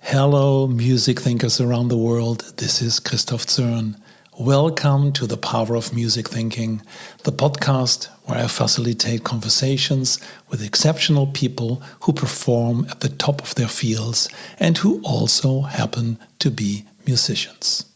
Hello, music thinkers around the world. This is Christoph Zörn. Welcome to the Power of Music Thinking, the podcast where I facilitate conversations with exceptional people who perform at the top of their fields and who also happen to be musicians.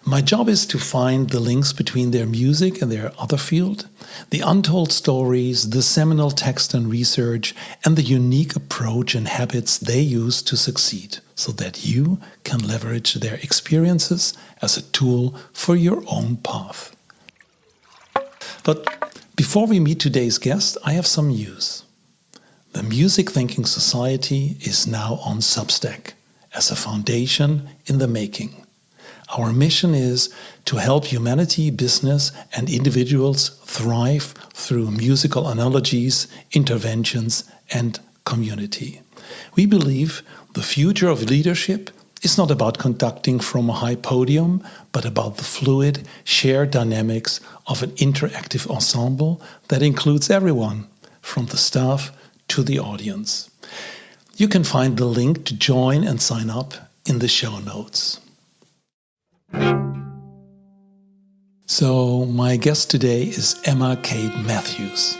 My job is to find the links between their music and their other field, the untold stories, the seminal text and research, and the unique approach and habits they use to succeed, so that you can leverage their experiences as a tool for your own path. But before we meet today's guest, I have some news. The Music Thinking Society is now on Substack as a foundation in the making. Our mission is to help humanity, business, and individuals thrive through musical analogies, interventions, and community. We believe the future of leadership is not about conducting from a high podium, but about the fluid, shared dynamics of an interactive ensemble that includes everyone, from the staff to the audience. You can find the link to join and sign up in the show notes. So, my guest today is Emma Kate Matthews.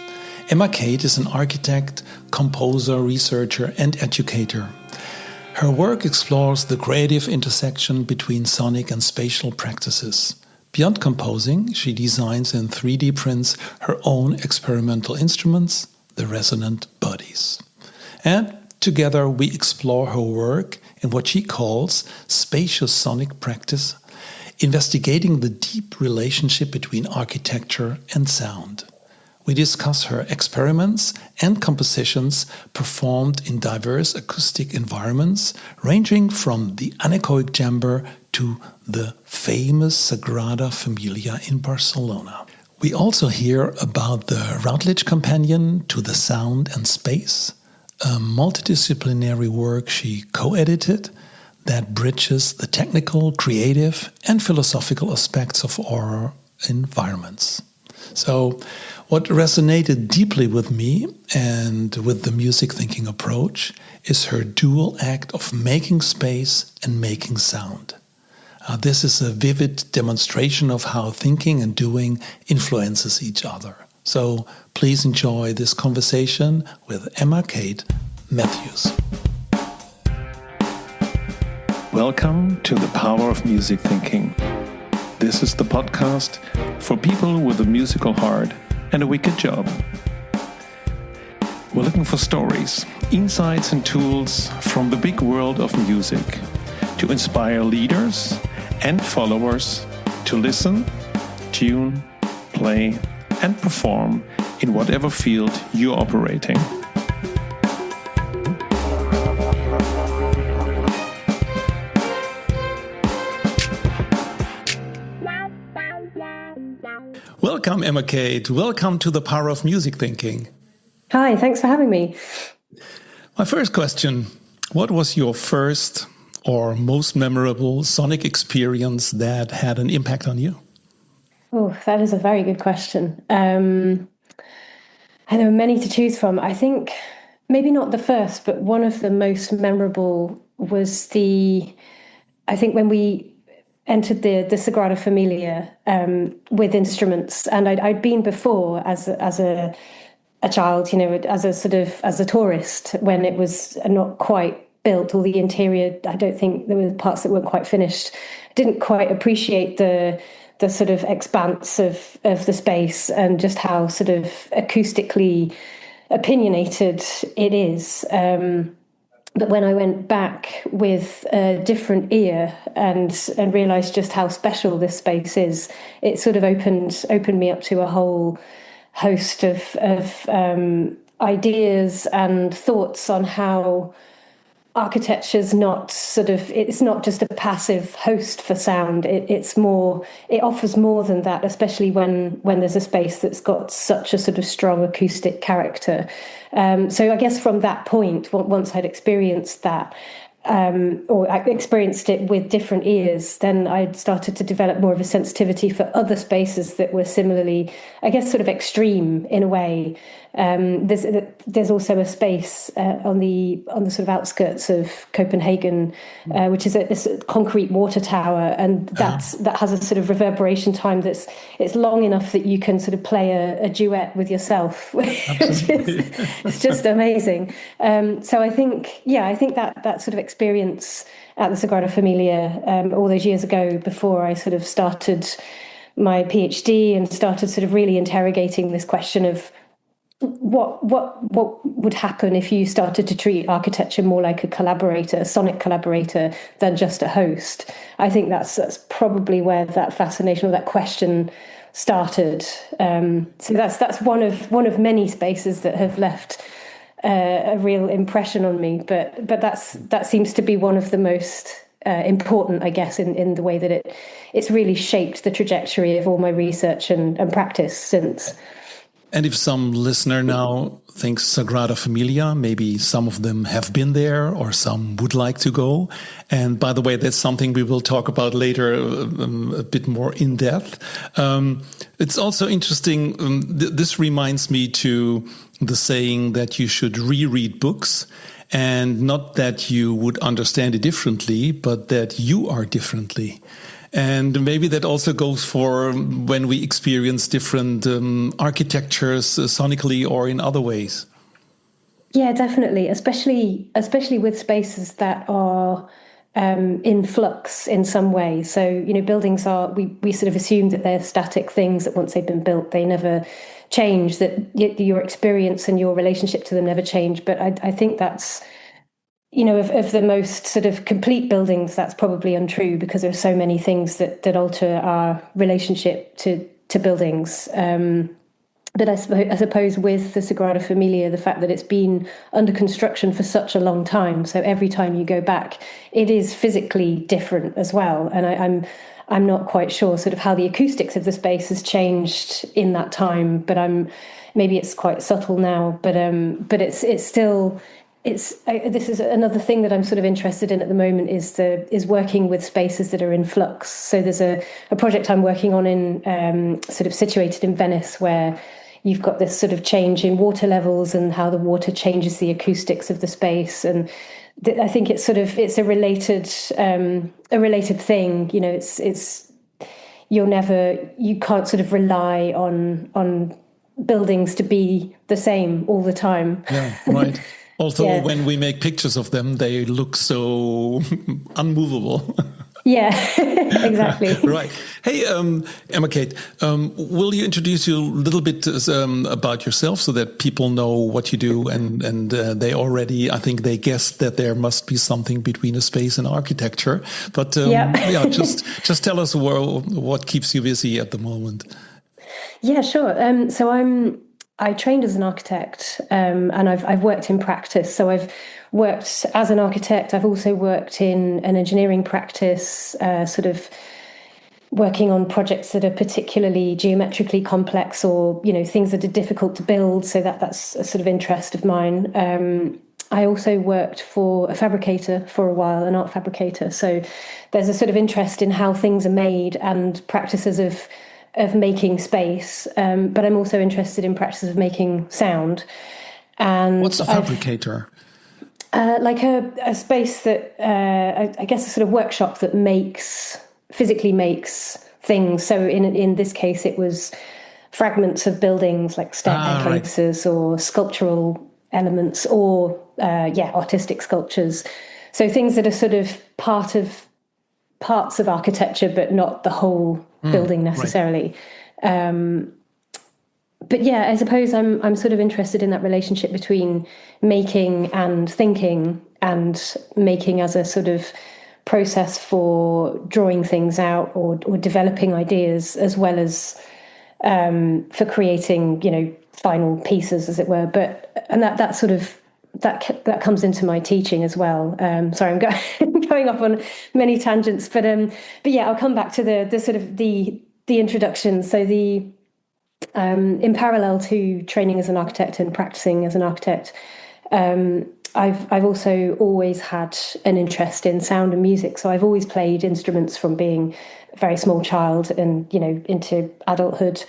Emma Kate is an architect, composer, researcher, and educator. Her work explores the creative intersection between sonic and spatial practices. Beyond composing, she designs and 3D prints her own experimental instruments, the Resonant Bodies. And together we explore her work in what she calls Spatiosonic practice, investigating the deep relationship between architecture and sound. We discuss her experiments and compositions performed in diverse acoustic environments, ranging from the Anechoic chamber to the famous Sagrada Família in Barcelona. We also hear about the Routledge Companion to the Sound and Space, a multidisciplinary work she co-edited that bridges the technical, creative, and philosophical aspects of our environments. So, what resonated deeply with me and with the music thinking approach is her dual act of making space and making sound. This is a vivid demonstration of how thinking and doing influences each other. So, please enjoy this conversation with Emma Kate Matthews. Welcome to the Power of Music Thinking. This is the podcast for people with a musical heart and a wicked job. We're looking for stories, insights and tools from the big world of music to inspire leaders and followers to listen, tune, play and perform in whatever field you're operating. Welcome, Emma Kate. Welcome to the Power of Music Thinking. Hi, thanks for having me. My first question, what was your first or most memorable sonic experience that had an impact on you? Oh, that is a very good question. And there were many to choose from. I think maybe not the first, but one of the most memorable was when we entered the Sagrada Família with instruments, and I'd been before as a child, as a tourist when it was not quite built. All the interior, I don't think there were parts that weren't quite finished. I didn't quite appreciate the sort of expanse of the space and just how sort of acoustically opinionated it is. But when I went back with a different ear and realised just how special this space is, it sort of opened me up to a whole host of ideas and thoughts on how architecture's it's not just a passive host for sound. It offers more than that, especially when there's a space that's got such a sort of strong acoustic character. So I guess from that point, once I'd experienced that, or I experienced it with different ears, then I started to develop more of a sensitivity for other spaces that were similarly, I guess, sort of extreme in a way. There's also a space on the sort of outskirts of Copenhagen, which is this concrete water tower, and that has a sort of reverberation time it's long enough that you can sort of play a duet with yourself, it's just amazing. So I think that sort of experience at the Sagrada Família all those years ago, before I sort of started my PhD and started sort of really interrogating this question of what would happen if you started to treat architecture more like a collaborator, a sonic collaborator, than just a host. I think that's probably where that fascination or that question started. So that's one of many spaces that have left a real impression on me. But that seems to be one of the most important, I guess, in the way that it's really shaped the trajectory of all my research and practice since. And if some listener now thinks Sagrada Familia, maybe some of them have been there or some would like to go. And by the way, that's something we will talk about later a bit more in depth. It's also interesting. This reminds me to the saying that you should reread books, and not that you would understand it differently, but that you are differently. And maybe that also goes for when we experience different architectures sonically or in other ways. Yeah, definitely. Especially with spaces that are in flux in some way. So, buildings we sort of assume that they're static things, that once they've been built, they never change, that your experience and your relationship to them never change. But I think that's, of the most sort of complete buildings, that's probably untrue, because there are so many things that alter our relationship to buildings. But I suppose with the Sagrada Familia, the fact that it's been under construction for such a long time, so every time you go back, it is physically different as well. And I'm not quite sure sort of how the acoustics of the space has changed in that time, but maybe it's quite subtle now. But it's still. This is another thing that I'm sort of interested in at the moment, is working with spaces that are in flux. So there's a project I'm working on in sort of situated in Venice, where you've got this sort of change in water levels and how the water changes the acoustics of the space. And I think it's a related thing. You can't sort of rely on buildings to be the same all the time. Yeah, right. Although when we make pictures of them, they look so unmovable. Yeah, exactly. Right. Hey, Emma-Kate, will you introduce you a little bit about yourself so that people know what you do, and they already, I think they guessed that there must be something between a space and architecture. But just tell us what keeps you busy at the moment. Yeah, sure. So I trained as an architect, and I've worked in practice. So I've worked as an architect. I've also worked in an engineering practice, sort of working on projects that are particularly geometrically complex, or things that are difficult to build. So that's a sort of interest of mine. I also worked for a fabricator for a while, an art fabricator. So there's a sort of interest in how things are made and practices of making space, but I'm also interested in practices of making sound. And what's a fabricator? Like a space that I guess a sort of workshop that physically makes things. So in this case, it was fragments of buildings, like staircases, or sculptural elements, or artistic sculptures. So things that are sort of parts of architecture, but not the whole building necessarily. Right. But I suppose I'm sort of interested in that relationship between making and thinking, and making as a sort of process for drawing things out or developing ideas, as well as for creating, final pieces, as it were. And that sort of that comes into my teaching as well. Sorry, I'm going off on many tangents, but I'll come back to the sort of the introduction. So in parallel to training as an architect and practicing as an architect, I've also always had an interest in sound and music. So I've always played instruments from being a very small child and into adulthood.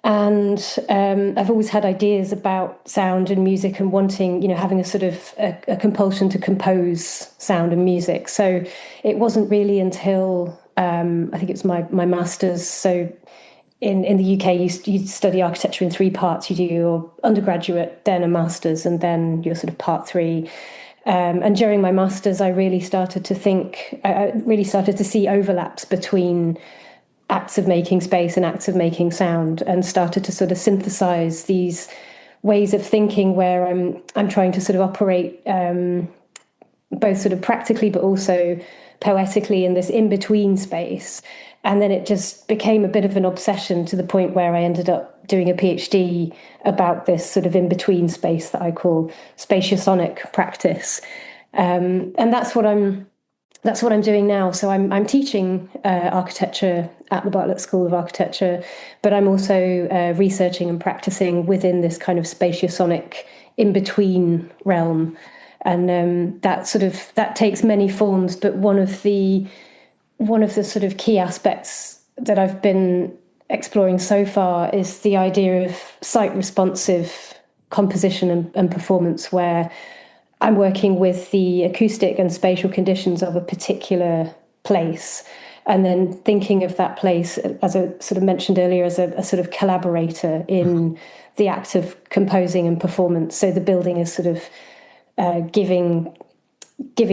And I've always had ideas about sound and music and wanting, having a sort of a compulsion to compose sound and music. So it wasn't really until I think it was my master's. So in the UK, you study architecture in 3 parts. You do your undergraduate, then a master's, and then your sort of part 3. And during my master's, I really started to see overlaps between acts of making space and acts of making sound, and started to sort of synthesize these ways of thinking where I'm trying to sort of operate both sort of practically but also poetically in this in-between space. And then it just became a bit of an obsession, to the point where I ended up doing a PhD about this sort of in-between space that I call spatiosonic practice. And that's what I'm doing now. So I'm teaching architecture at the Bartlett School of Architecture, but I'm also researching and practicing within this kind of spatiosonic in-between realm. And that takes many forms, but one of the sort of key aspects that I've been exploring so far is the idea of site-responsive composition and performance, where I'm working with the acoustic and spatial conditions of a particular place, and then thinking of that place, as I sort of mentioned earlier, as a sort of collaborator in the act of composing and performance. So the building is sort of giving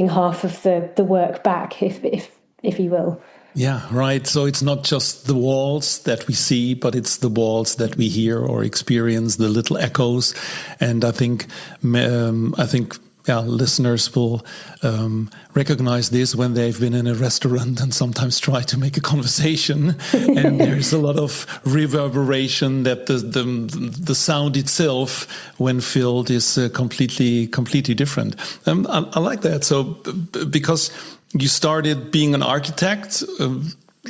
half of the work back, if you will. Yeah, right. So it's not just the walls that we see, but it's the walls that we hear or experience, the little echoes. And I think listeners will recognize this when they've been in a restaurant and sometimes try to make a conversation, and there's a lot of reverberation that the sound itself, when filled, is completely different. I like that. So because you started being an architect,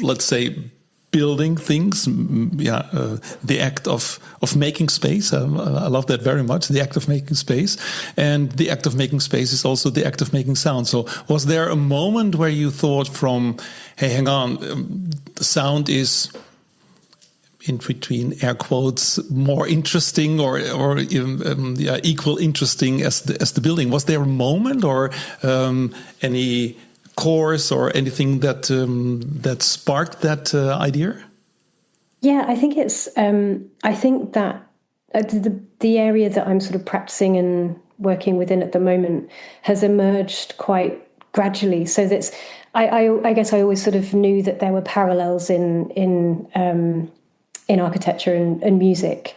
let's say, building things, the act of making space. I love that very much, the act of making space. And the act of making space is also the act of making sound. So was there a moment where you thought hey, hang on, the sound is, in between air quotes, more interesting or equal interesting as the building? Was there a moment or any course or anything that sparked that idea? Yeah, I think it's. I think that the area that I'm sort of practicing and working within at the moment has emerged quite gradually. So that's. I guess I always sort of knew that there were parallels in architecture and music,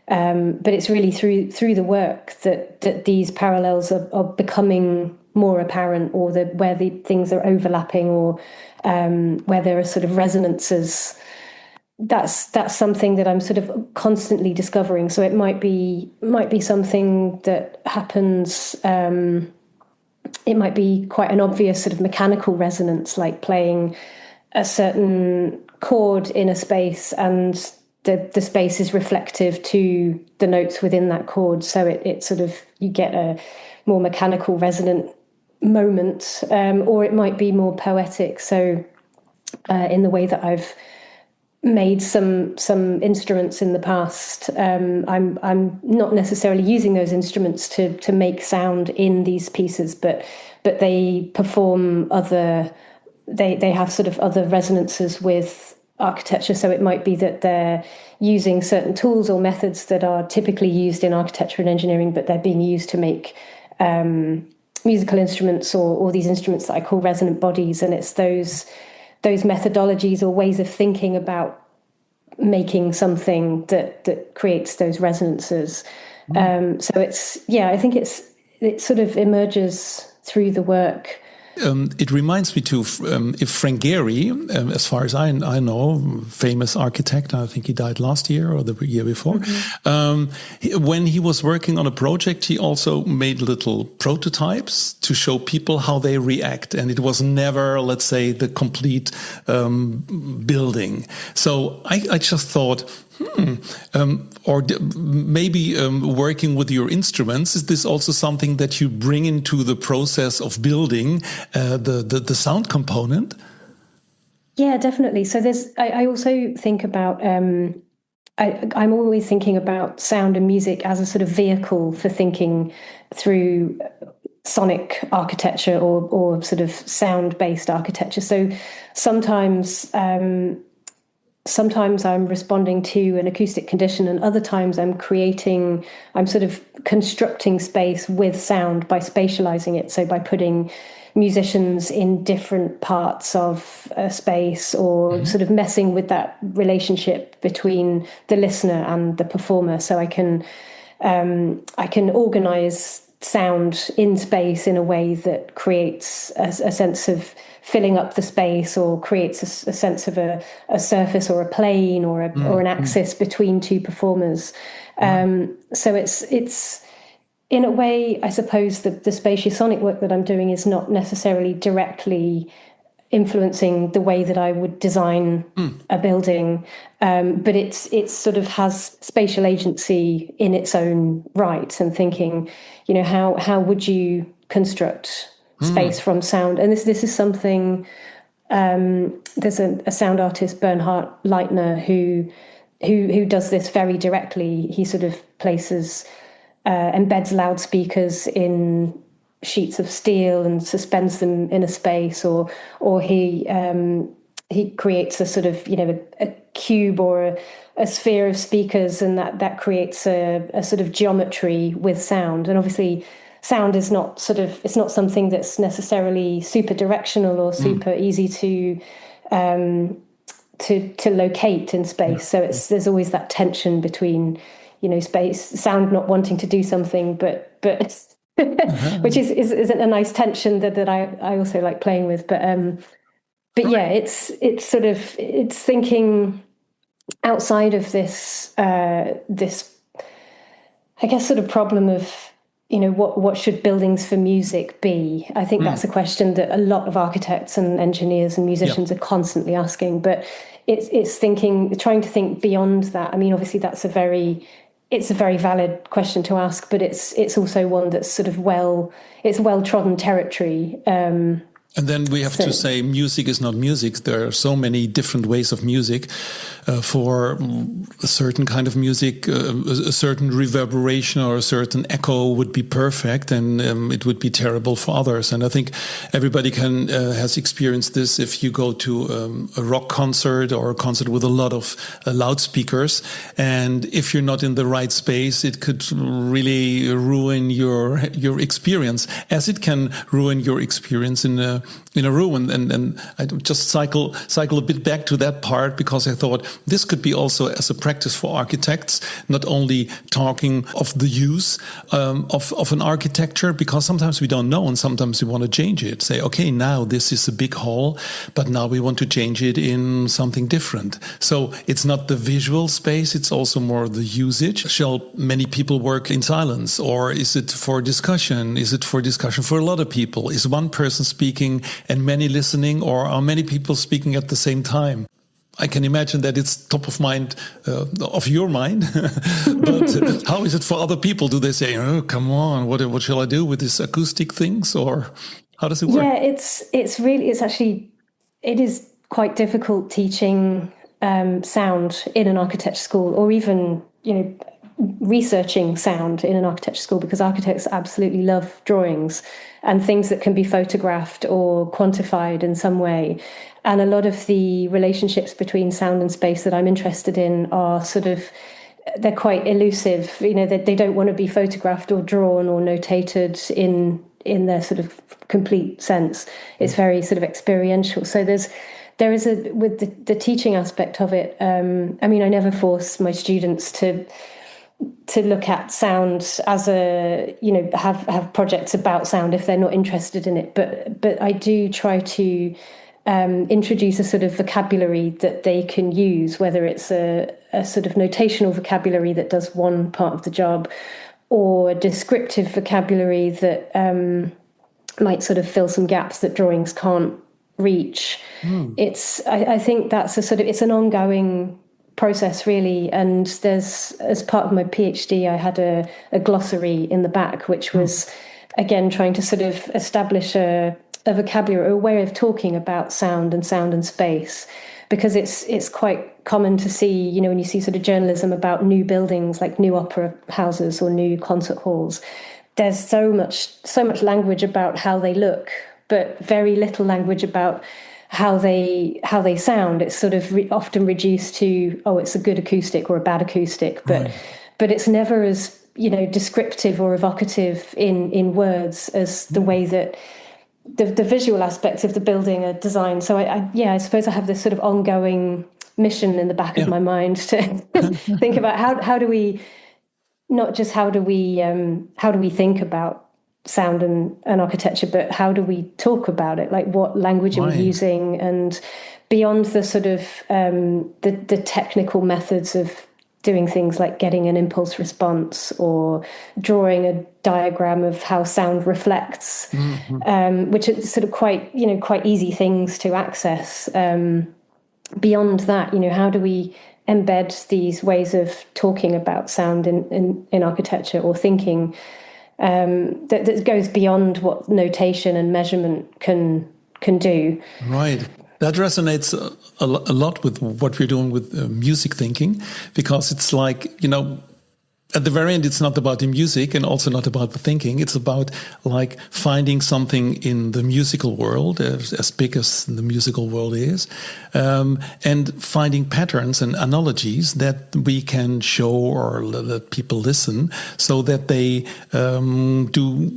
but it's really through the work that these parallels are becoming more apparent, or where the things are overlapping, or where there are sort of resonances. That's something that I'm sort of constantly discovering. So it might be something that happens. It might be quite an obvious sort of mechanical resonance, like playing a certain chord in a space, and the space is reflective to the notes within that chord. So it sort of, you get a more mechanical resonant moment, or it might be more poetic. So in the way that I've made some instruments in the past, I'm not necessarily using those instruments to make sound in these pieces, but they perform they have sort of other resonances with architecture. So it might be that they're using certain tools or methods that are typically used in architecture and engineering, but they're being used to make musical instruments, or these instruments that I call resonant bodies. And it's those methodologies or ways of thinking about making something that creates those resonances. So it's, I think it sort of emerges through the work. It reminds me too, if Frank Gehry, as far as I know, famous architect, I think he died last year or the year before, when he was working on a project, he also made little prototypes to show people how they react. And it was never, let's say, the complete building. So I just thought, maybe working with your instruments, is this also something that you bring into the process of building the sound component? Yeah, definitely. So I also think about I'm always thinking about sound and music as a sort of vehicle for thinking through sonic architecture or sort of sound-based architecture. So sometimes sometimes I'm responding to an acoustic condition, and other times I'm sort of constructing space with sound by spatializing it. So by putting musicians in different parts of a space, or sort of messing with that relationship between the listener and the performer. So I can organize sound in space in a way that creates a sense of filling up the space, or creates a sense of a surface or a plane or an axis between two performers. So it's in a way, I suppose the spatiosonic work that I'm doing is not necessarily directly influencing the way that I would design a building, but it's sort of has spatial agency in its own right, and thinking, how would you construct space from sound? And this is something. There's a sound artist, Bernhard Leitner, who does this very directly. He sort of embeds loudspeakers in sheets of steel and suspends them in a space, or he creates a sort of a cube or a sphere of speakers, and that creates a sort of geometry with sound. And obviously sound is not it's not something that's necessarily super directional or super easy to locate in space. So there's always that tension between space, sound not wanting to do something, but which is a nice tension that I also like playing with. But yeah, it's thinking outside of this this, I guess, sort of problem of what should buildings for music be. I think that's a question that a lot of architects and engineers and musicians are constantly asking. But it's trying to think beyond that. I mean, obviously that's a very valid question to ask, but it's also one that's sort of well-trodden territory. And then we have to say music is not music. There are so many different ways of music. For a certain kind of music, a certain reverberation or a certain echo would be perfect, and it would be terrible for others. And I think everybody has experienced this if you go to a rock concert or a concert with a lot of loudspeakers. And if you're not in the right space, it could really ruin your experience, as it can ruin your experience in a room. And I just cycle a bit back to that part, because I thought this could be also as a practice for architects, not only talking of the use of an architecture, because sometimes we don't know, and sometimes we want to change it. Say, okay, now this is a big hall, but now we want to change it in something different. So it's not the visual space, it's also more the usage. Shall many people work in silence, or is it for discussion? Is it for discussion for a lot of people? Is one person speaking and many listening, or are many people speaking at the same time? I can imagine that it's top of mind, of your mind, but how is it for other people? Do they say, "Oh, come on, what shall I do with these acoustic things?" Or how does it work? Yeah, it is quite difficult teaching sound in an architecture school, or even researching sound in an architecture school, because architects absolutely love drawings and things that can be photographed or quantified in some way. And a lot of the relationships between sound and space that I'm interested in are they're quite elusive. They don't want to be photographed or drawn or notated in their sort of complete sense. It's very sort of experiential. So there is with the teaching aspect of it. I mean, I never force my students to look at sound as have projects about sound if they're not interested in it. But I do try to introduce a sort of vocabulary that they can use, whether it's a sort of notational vocabulary that does one part of the job, or a descriptive vocabulary that might sort of fill some gaps that drawings can't reach. I think that's it's an ongoing process, really. And there's, as part of my PhD, I had a glossary in the back, which was again trying to sort of establish a vocabulary, a way of talking about sound and space, because it's quite common to see, when you see sort of journalism about new buildings, like new opera houses or new concert halls, there's so much language about how they look, but very little language about how they sound. It's sort of often reduced to, oh, it's a good acoustic or a bad acoustic, but it's never as descriptive or evocative in words as the way that the visual aspects of the building are designed. So I suppose I have this sort of ongoing mission in the back of my mind to think about how do we not just how do we think about sound and architecture, but how do we talk about it? Like, what language are we using? And beyond the sort of the technical methods of doing things like getting an impulse response or drawing a diagram of how sound reflects, which are sort of quite easy things to access. Beyond that, how do we embed these ways of talking about sound in architecture or thinking that goes beyond what notation and measurement can do? Right. That resonates a lot with what we're doing with music thinking, because it's like, at the very end, it's not about the music and also not about the thinking. It's about like finding something in the musical world, as big as the musical world is, and finding patterns and analogies that we can show or let people listen so that they do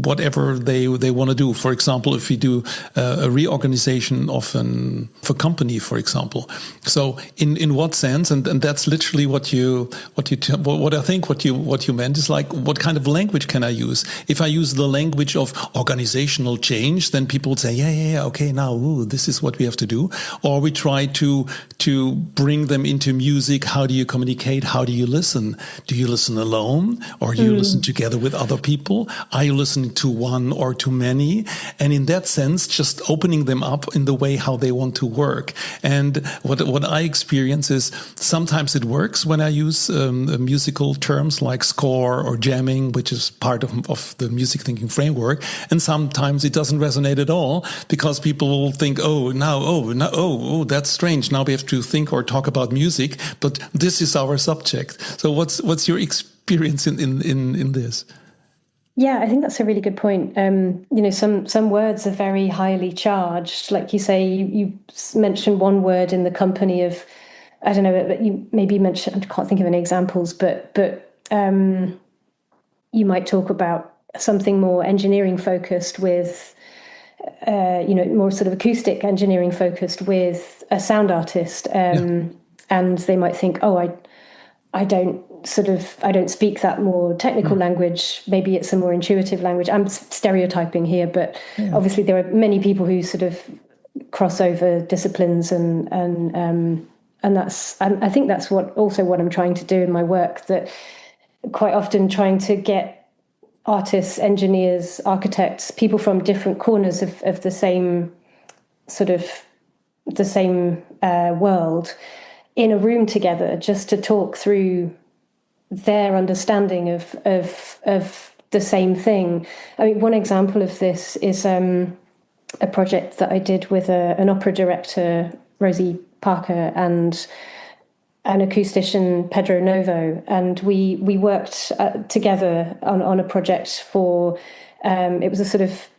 whatever they want to do. For example, if we do a reorganization of a company, for example. So in what sense, and that's literally what I think what you meant is like, what kind of language can I use? If I use the language of organizational change, then people would say, yeah, okay, now this is what we have to do. Or we try to bring them into music. How do you communicate? How do you listen? Do you listen alone, or do you listen together with other people? Are you listening to one or to many? And in that sense, just opening them up in the way how they want to work. And what I experience is sometimes it works when I use musical terms like score or jamming, which is part of the music thinking framework. And sometimes it doesn't resonate at all, because people will think, that's strange. Now we have to think or talk about music, but this is our subject. So what's your experience in this? Yeah, I think that's a really good point. Some words are very highly charged. Like you say, you mentioned one word in the company of, I don't know, but you maybe mentioned, I can't think of any examples, but you might talk about something more engineering focused with, more sort of acoustic engineering focused with a sound artist. And they might think, I don't speak that more technical language. Maybe it's a more intuitive language. I'm stereotyping here, but obviously there are many people who sort of cross over disciplines, and that's, I think that's what I'm trying to do in my work, that quite often trying to get artists, engineers, architects, people from different corners of the same world in a room together, just to talk through their understanding of the same thing. I mean, one example of this is a project that I did with an opera director, Rosie Parker, and an acoustician, Pedro Novo, and we worked together on a project for, it was a sort of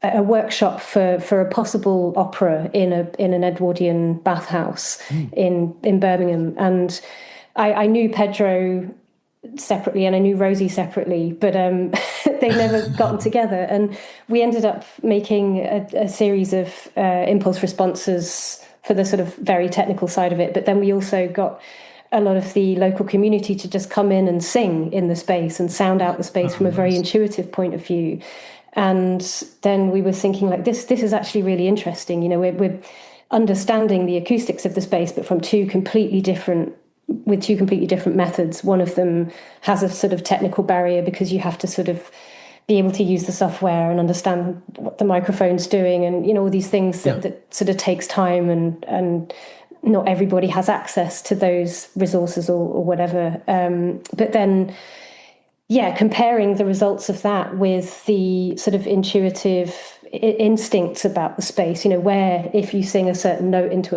a workshop for a possible opera in an Edwardian bathhouse in Birmingham. And I knew Pedro separately and I knew Rosie separately, but they'd never gotten together. And we ended up making a series of impulse responses for the sort of very technical side of it. But then we also got a lot of the local community to just come in and sing in the space and sound out the space from a very intuitive point of view. And then we were thinking, like, this is actually really interesting. We're understanding the acoustics of the space, but from two completely different methods. One of them has a sort of technical barrier because you have to sort of be able to use the software and understand what the microphone's doing, and all these things that sort of takes time, and not everybody has access to those resources or whatever. But then, comparing the results of that with the sort of intuitive instincts about the space. Where if you sing a certain note into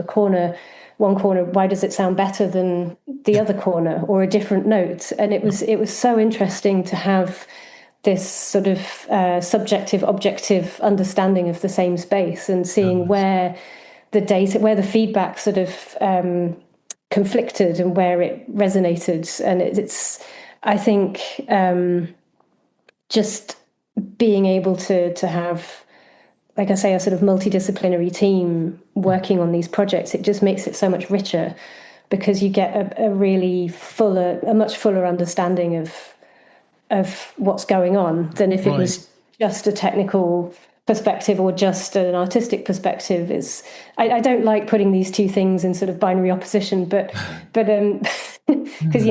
one corner, why does it sound better than the other corner, or a different note? And it was so interesting to have this sort of subjective, objective understanding of the same space, and seeing where the feedback sort of conflicted and where it resonated. And it's I think just being able to have, like I say, a sort of multidisciplinary team working on these projects, it just makes it so much richer, because you get a much fuller understanding of what's going on than if it was just a technical perspective or just an artistic perspective. I don't like putting these two things in sort of binary opposition, but because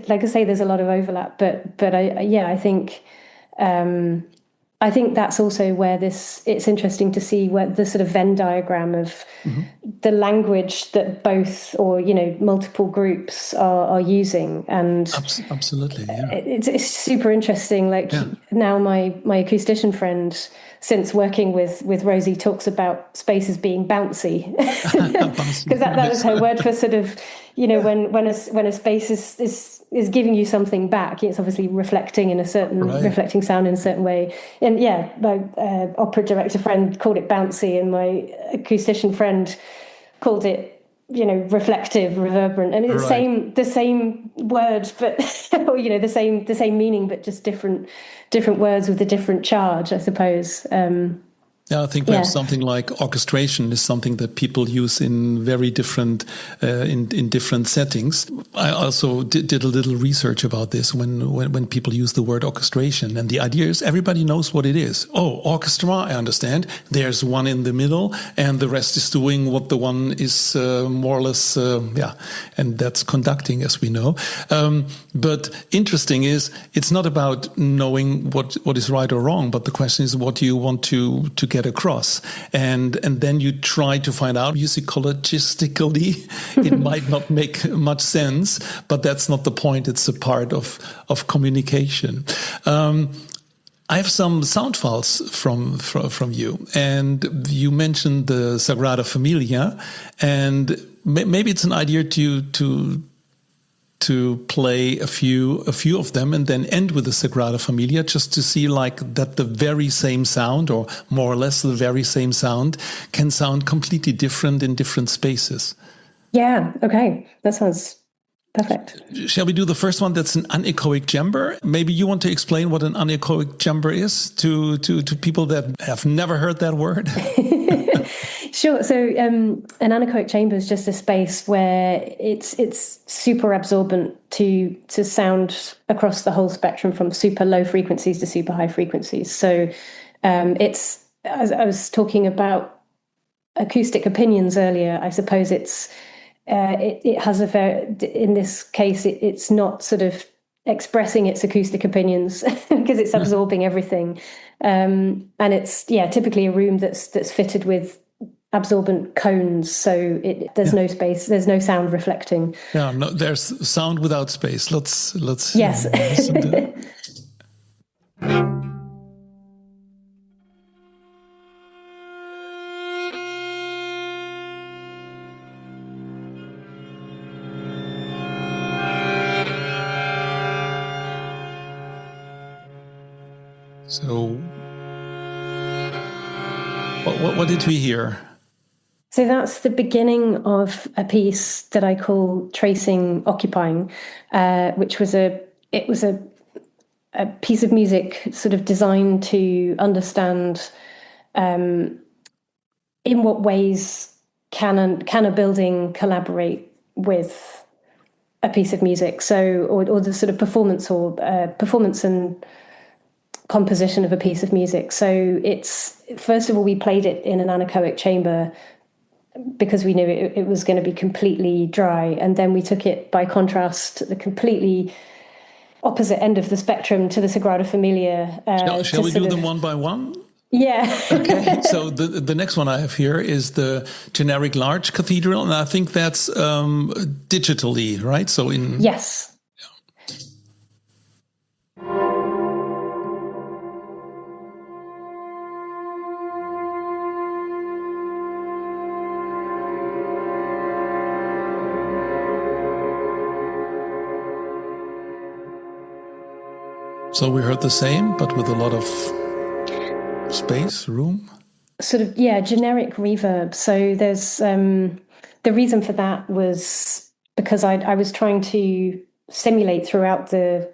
like I say, there's a lot of overlap. But I think that's also where it's interesting to see where the sort of Venn diagram of the language that both or multiple groups are using. And absolutely, yeah. It's super interesting. Now my acoustician friend, since working with Rosie, talks about spaces being bouncy, because that is her word for sort of when a space is giving you something back. It's obviously reflecting in a certain reflecting sound in a certain way. And my opera director friend called it bouncy, and my acoustician friend called it reflective, reverberant. I mean, the same word, but the same meaning, but just different words with a different charge, I suppose. I think perhaps something like orchestration is something that people use in very different in different settings. I also did a little research about this when people use the word orchestration, and the idea is everybody knows what it is. Oh, orchestra, I understand. There's one in the middle, and the rest is doing what the one is more or less, and that's conducting, as we know. But interesting is it's not about knowing what is right or wrong, but the question is what do you want to get across, and then you try to find out musicologistically. It might not make much sense, but that's not the point. It's a part of communication. I have some sound files from you, and you mentioned the Sagrada Familia, and maybe it's an idea to play a few of them and then end with the Sagrada Familia, just to see that the very same sound, or more or less the very same sound, can sound completely different in different spaces. Yeah, okay. That sounds perfect. Shall we do the first one? That's an anechoic chamber. Maybe you want to explain what an anechoic chamber is to people that have never heard that word? Sure. So an anechoic chamber is just a space where it's super absorbent to sound across the whole spectrum, from super low frequencies to super high frequencies. So it's, as I was talking about acoustic opinions earlier, I suppose it has in this case, it's not sort of expressing its acoustic opinions because it's absorbing everything. And it's, typically a room that's fitted with absorbent cones, so there's no space, there's no sound reflecting. Yeah, no, there's sound without space. Let's yes. Listen to it. So, what did we hear? So that's the beginning of a piece that I call Tracing Occupying, which was a piece of music sort of designed to understand in what ways can a building collaborate with a piece of music. So, or the sort of performance and composition of a piece of music. So it's, first of all, we played it in an anechoic chamber because we knew it was going to be completely dry. And then we took it, by contrast, the completely opposite end of the spectrum, to the Sagrada Familia. Shall we do them one by one? Yeah. Okay. So the next one I have here is the generic large cathedral, and I think that's digitally, right? So yes. So we heard the same, but with a lot of space, room? Sort of, yeah, generic reverb. So there's the reason for that was because I was trying to simulate throughout the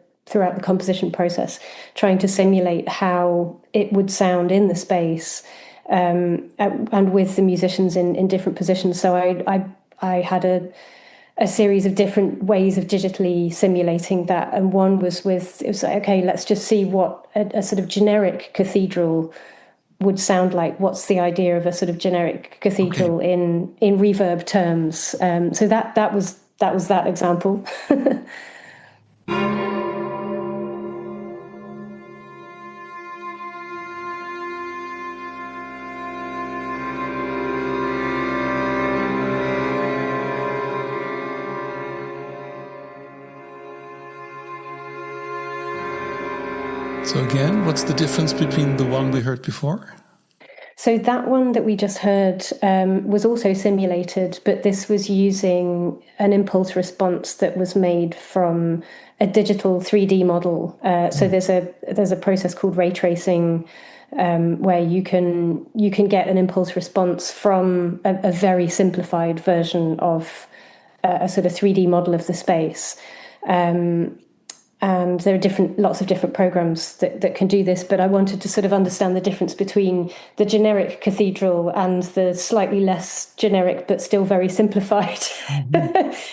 composition process, trying to simulate how it would sound in the space, and with the musicians in different positions. So I had a series of different ways of digitally simulating that, and one was it was like, okay, let's just see what a sort of generic cathedral would sound like. What's the idea of a sort of generic cathedral in reverb terms? So that was that example. So again, what's the difference between the one we heard before? So that one that we just heard was also simulated, but this was using an impulse response that was made from a digital 3D model. So there's a process called ray tracing, where you can get an impulse response from a very simplified version of a sort of 3D model of the space. And there are lots of different programs that can do this, but I wanted to sort of understand the difference between the generic cathedral and the slightly less generic but still very simplified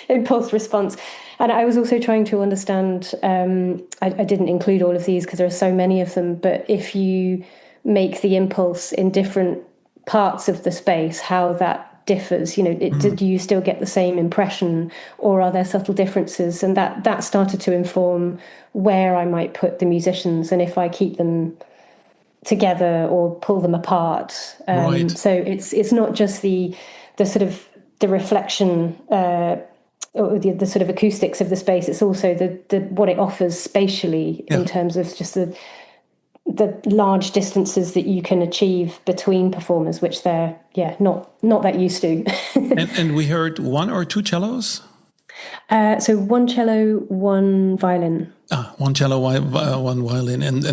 impulse response. And I was also trying to understand, I didn't include all of these because there are so many of them, but if you make the impulse in different parts of the space, how that differs, do you still get the same impression, or are there subtle differences? And that started to inform where I might put the musicians and if I keep them together or pull them apart. Right. So it's not just the sort of the reflection or the sort of acoustics of the space. It's also the what it offers spatially in terms of just the large distances that you can achieve between performers, which they're not that used to. and we heard one or two cellos? So one cello, one violin. One cello, one violin. And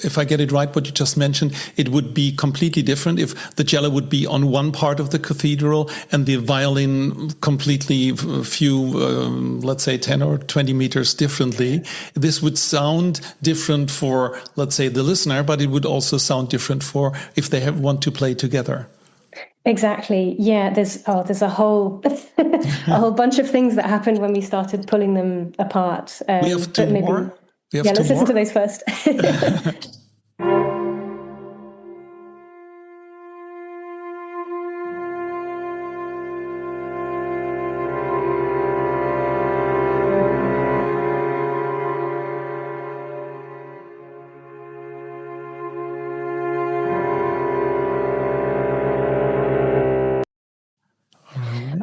if I get it right, what you just mentioned, it would be completely different if the cello would be on one part of the cathedral and the violin completely let's say 10 or 20 meters differently. This would sound different for, let's say, the listener, but it would also sound different for if they want to play together. Exactly. Yeah, there's a whole a whole bunch of things that happened when we started pulling them apart. We have two more. Let's listen to those first.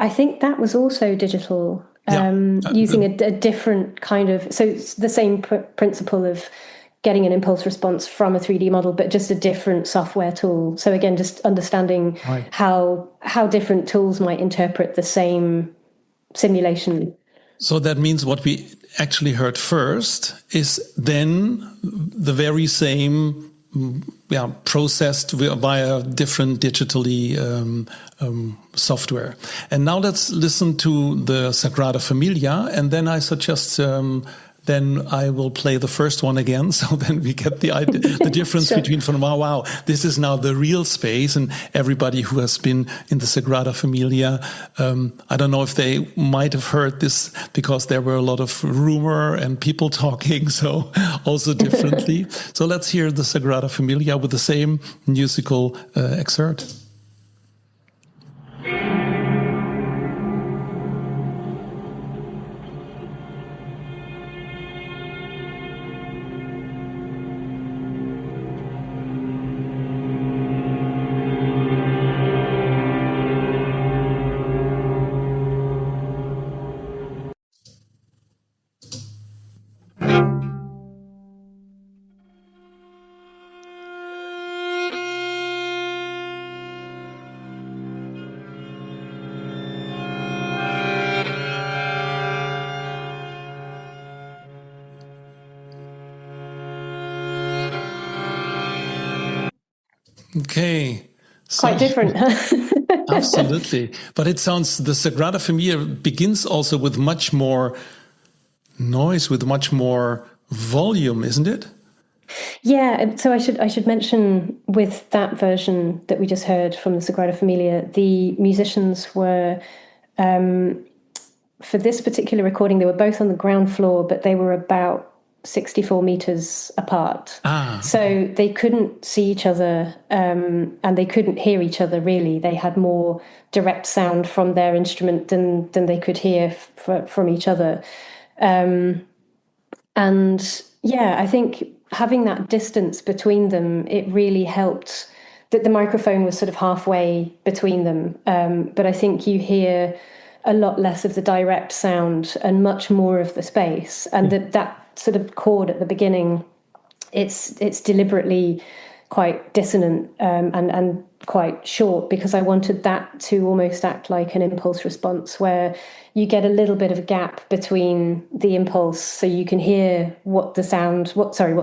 I think that was also digital, using a different kind of, so it's the same principle of getting an impulse response from a 3D model, but just a different software tool. So again, just understanding how different tools might interpret the same simulation. So that means what we actually heard first is then the very same processed via different digitally software. And now let's listen to the Sagrada Familia, and then I suggest then I will play the first one again, so then we get the idea, the difference Sure. between from wow, this is now the real space, and everybody who has been in the Sagrada Familia, I don't know if they might have heard this because there were a lot of rumor and people talking, so also differently. So let's hear the Sagrada Familia with the same musical excerpt. Okay. Quite different, huh? Absolutely. But it sounds, the Sagrada Familia begins also with much more noise, with much more volume, isn't it? Yeah, so I should mention with that version that we just heard from the Sagrada Familia, the musicians were for this particular recording, they were both on the ground floor, but they were about 64 meters apart. So they couldn't see each other and they couldn't hear each other, really. They had more direct sound from their instrument than they could hear from each other. And yeah, I think having that distance between them, it really helped that the microphone was sort of halfway between them. But I think you hear a lot less of the direct sound and much more of the space. And that sort of chord at the beginning, it's deliberately quite dissonant and quite short, because I wanted that to almost act like an impulse response, where you get a little bit of a gap between the impulse, so you can hear what the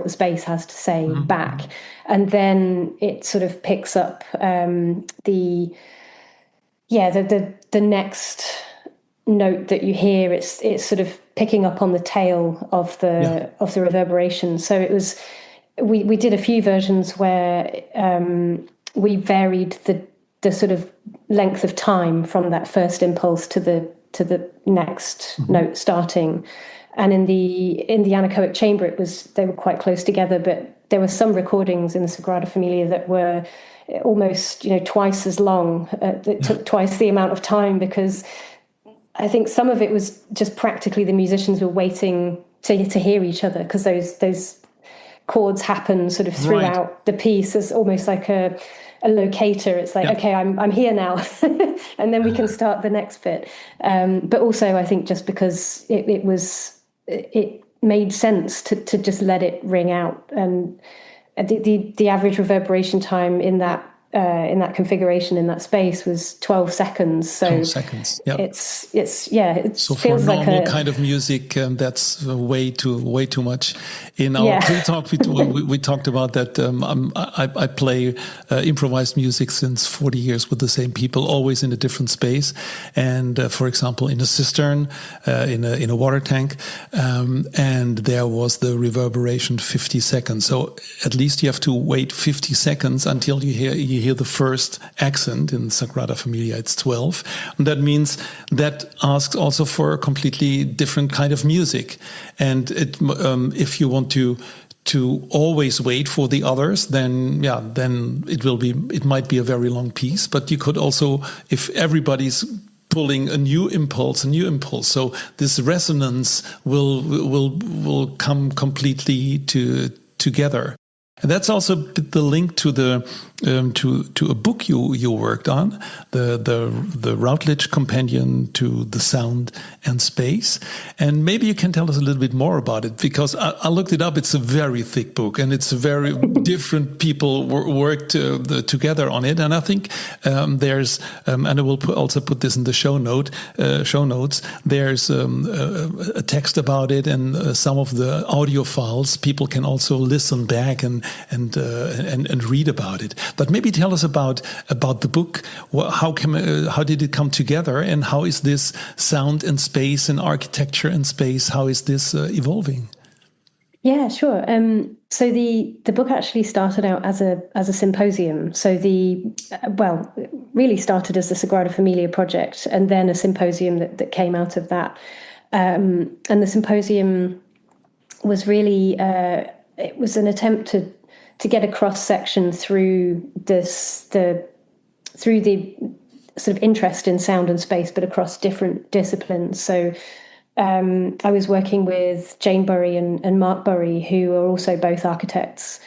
space has to say back, and then it sort of picks up the next note that you hear. It's sort of picking up on the tail of the reverberation. So it was. We did a few versions where we varied the sort of length of time from that first impulse to the next note starting, and in the anechoic chamber they were quite close together. But there were some recordings in the Sagrada Familia that were almost twice as long. It took twice the amount of time, because I think some of it was just practically the musicians were waiting to hear each other, because those chords happen sort of throughout the piece as almost like a locator. It's like, okay, I'm here now, and then we can start the next bit. But also, I think just because it made sense to just let it ring out, and the average reverberation time in that configuration in that space was 12 seconds. So 12 seconds. Yeah. It so feels for like normal kind of music, that's way too much. In our pre-talk, we talked about that. I play improvised music since 40 years with the same people, always in a different space. And for example, in a cistern, in a water tank, and there was the reverberation 50 seconds. So at least you have to wait 50 seconds until you hear the first accent. In Sagrada Familia, it's 12. And that means that asks also for a completely different kind of music. And if you want to always wait for the others, then it might be a very long piece. But you could also, if everybody's pulling a new impulse. So this resonance will come completely together. And that's also the link to to a book you worked on, the Routledge Companion to the Sound and Space. And maybe you can tell us a little bit more about it, because I looked it up. It's a very thick book, and it's very different people worked together on it. And I think there's, and I will also put this in the show notes. There's a text about it, and some of the audio files. People can also listen back and read about it. But maybe tell us about the book. How did it come together, and how is this sound and space and architecture and space? How is this evolving? Yeah, sure. So the book actually started out as a symposium. So it really started as the Sagrada Familia project, and then a symposium that came out of that. And the symposium was really it was an attempt to get a cross section through the sort of interest in sound and space, but across different disciplines. So I was working with Jane Burry and Mark Burry, who are also both architects.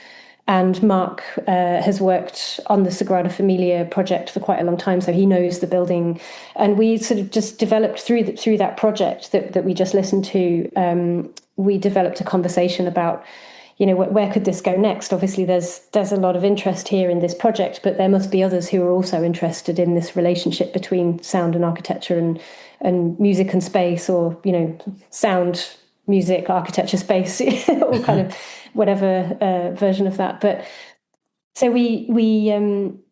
And Mark has worked on the Sagrada Familia project for quite a long time, so he knows the building. And we sort of just developed through that project that we just listened to. We developed a conversation about, where could this go next? Obviously, there's a lot of interest here in this project, but there must be others who are also interested in this relationship between sound and architecture and music and space, or sound, music, architecture, space, or kind of whatever version of that. But So we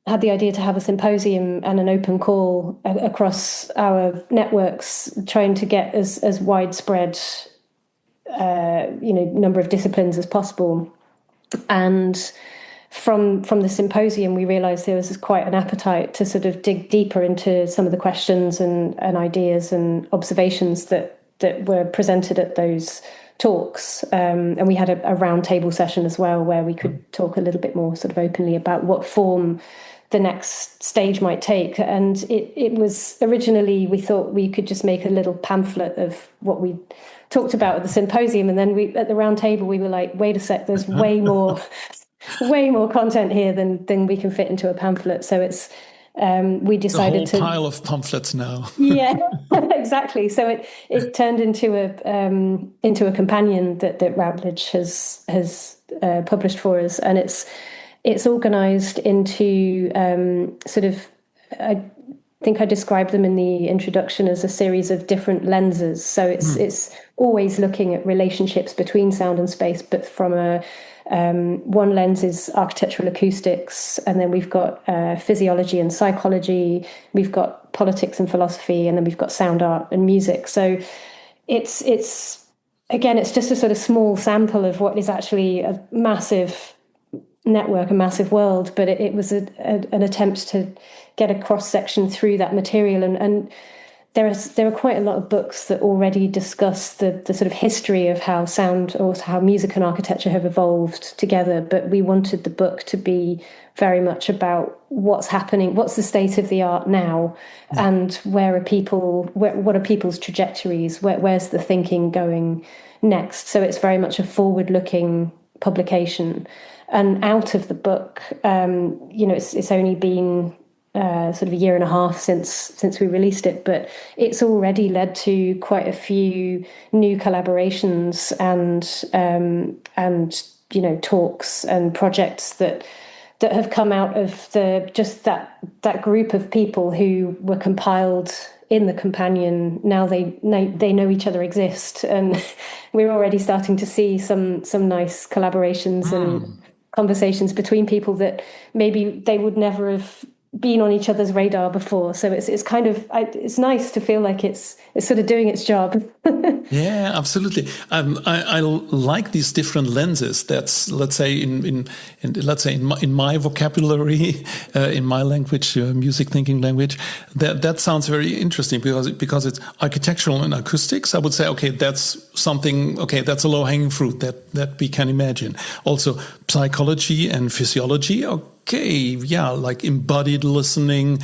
had the idea to have a symposium and an open call across our networks, trying to get as widespread, number of disciplines as possible. And from the symposium, we realised there was quite an appetite to sort of dig deeper into some of the questions and ideas and observations that were presented at those talks. And we had a roundtable session as well, where we could talk a little bit more sort of openly about what form the next stage might take. And it was originally, we thought we could just make a little pamphlet of what we talked about at the symposium. And then at the roundtable, we were like, wait a sec, there's way more content here than we can fit into a pamphlet. So it's we decided a whole pile of pamphlets now. Yeah, exactly. So it turned into a companion that Routledge has published for us, and it's organised into sort of, I think I described them in the introduction as a series of different lenses. So it's always looking at relationships between sound and space, but from one lens is architectural acoustics, and then we've got physiology and psychology, we've got politics and philosophy, and then we've got sound art and music. So it's again, it's just a sort of small sample of what is actually a massive network, a massive world, but it was an attempt to get a cross section through that material, and there are quite a lot of books that already discuss the sort of history of how sound or how music and architecture have evolved together, but we wanted the book to be very much about what's happening, what's the state of the art now, and what are people's trajectories, where's the thinking going next. So it's very much a forward-looking publication. And out of the book, it's only been sort of a year and a half since we released it, but it's already led to quite a few new collaborations and talks and projects that have come out of that group of people who were compiled in the companion. Now they know each other exist, and we're already starting to see some nice collaborations and conversations between people that maybe they would never have been on each other's radar before. So it's kind of, it's nice to feel like it's sort of doing its job. Yeah, absolutely. I like these different lenses. That's, let's say in my vocabulary, in my language, music thinking language, that sounds very interesting because it's architectural and acoustics. I would say, okay, that's something. Okay, that's a low hanging fruit that we can imagine. Also, psychology and physiology. Okay, yeah, like embodied listening,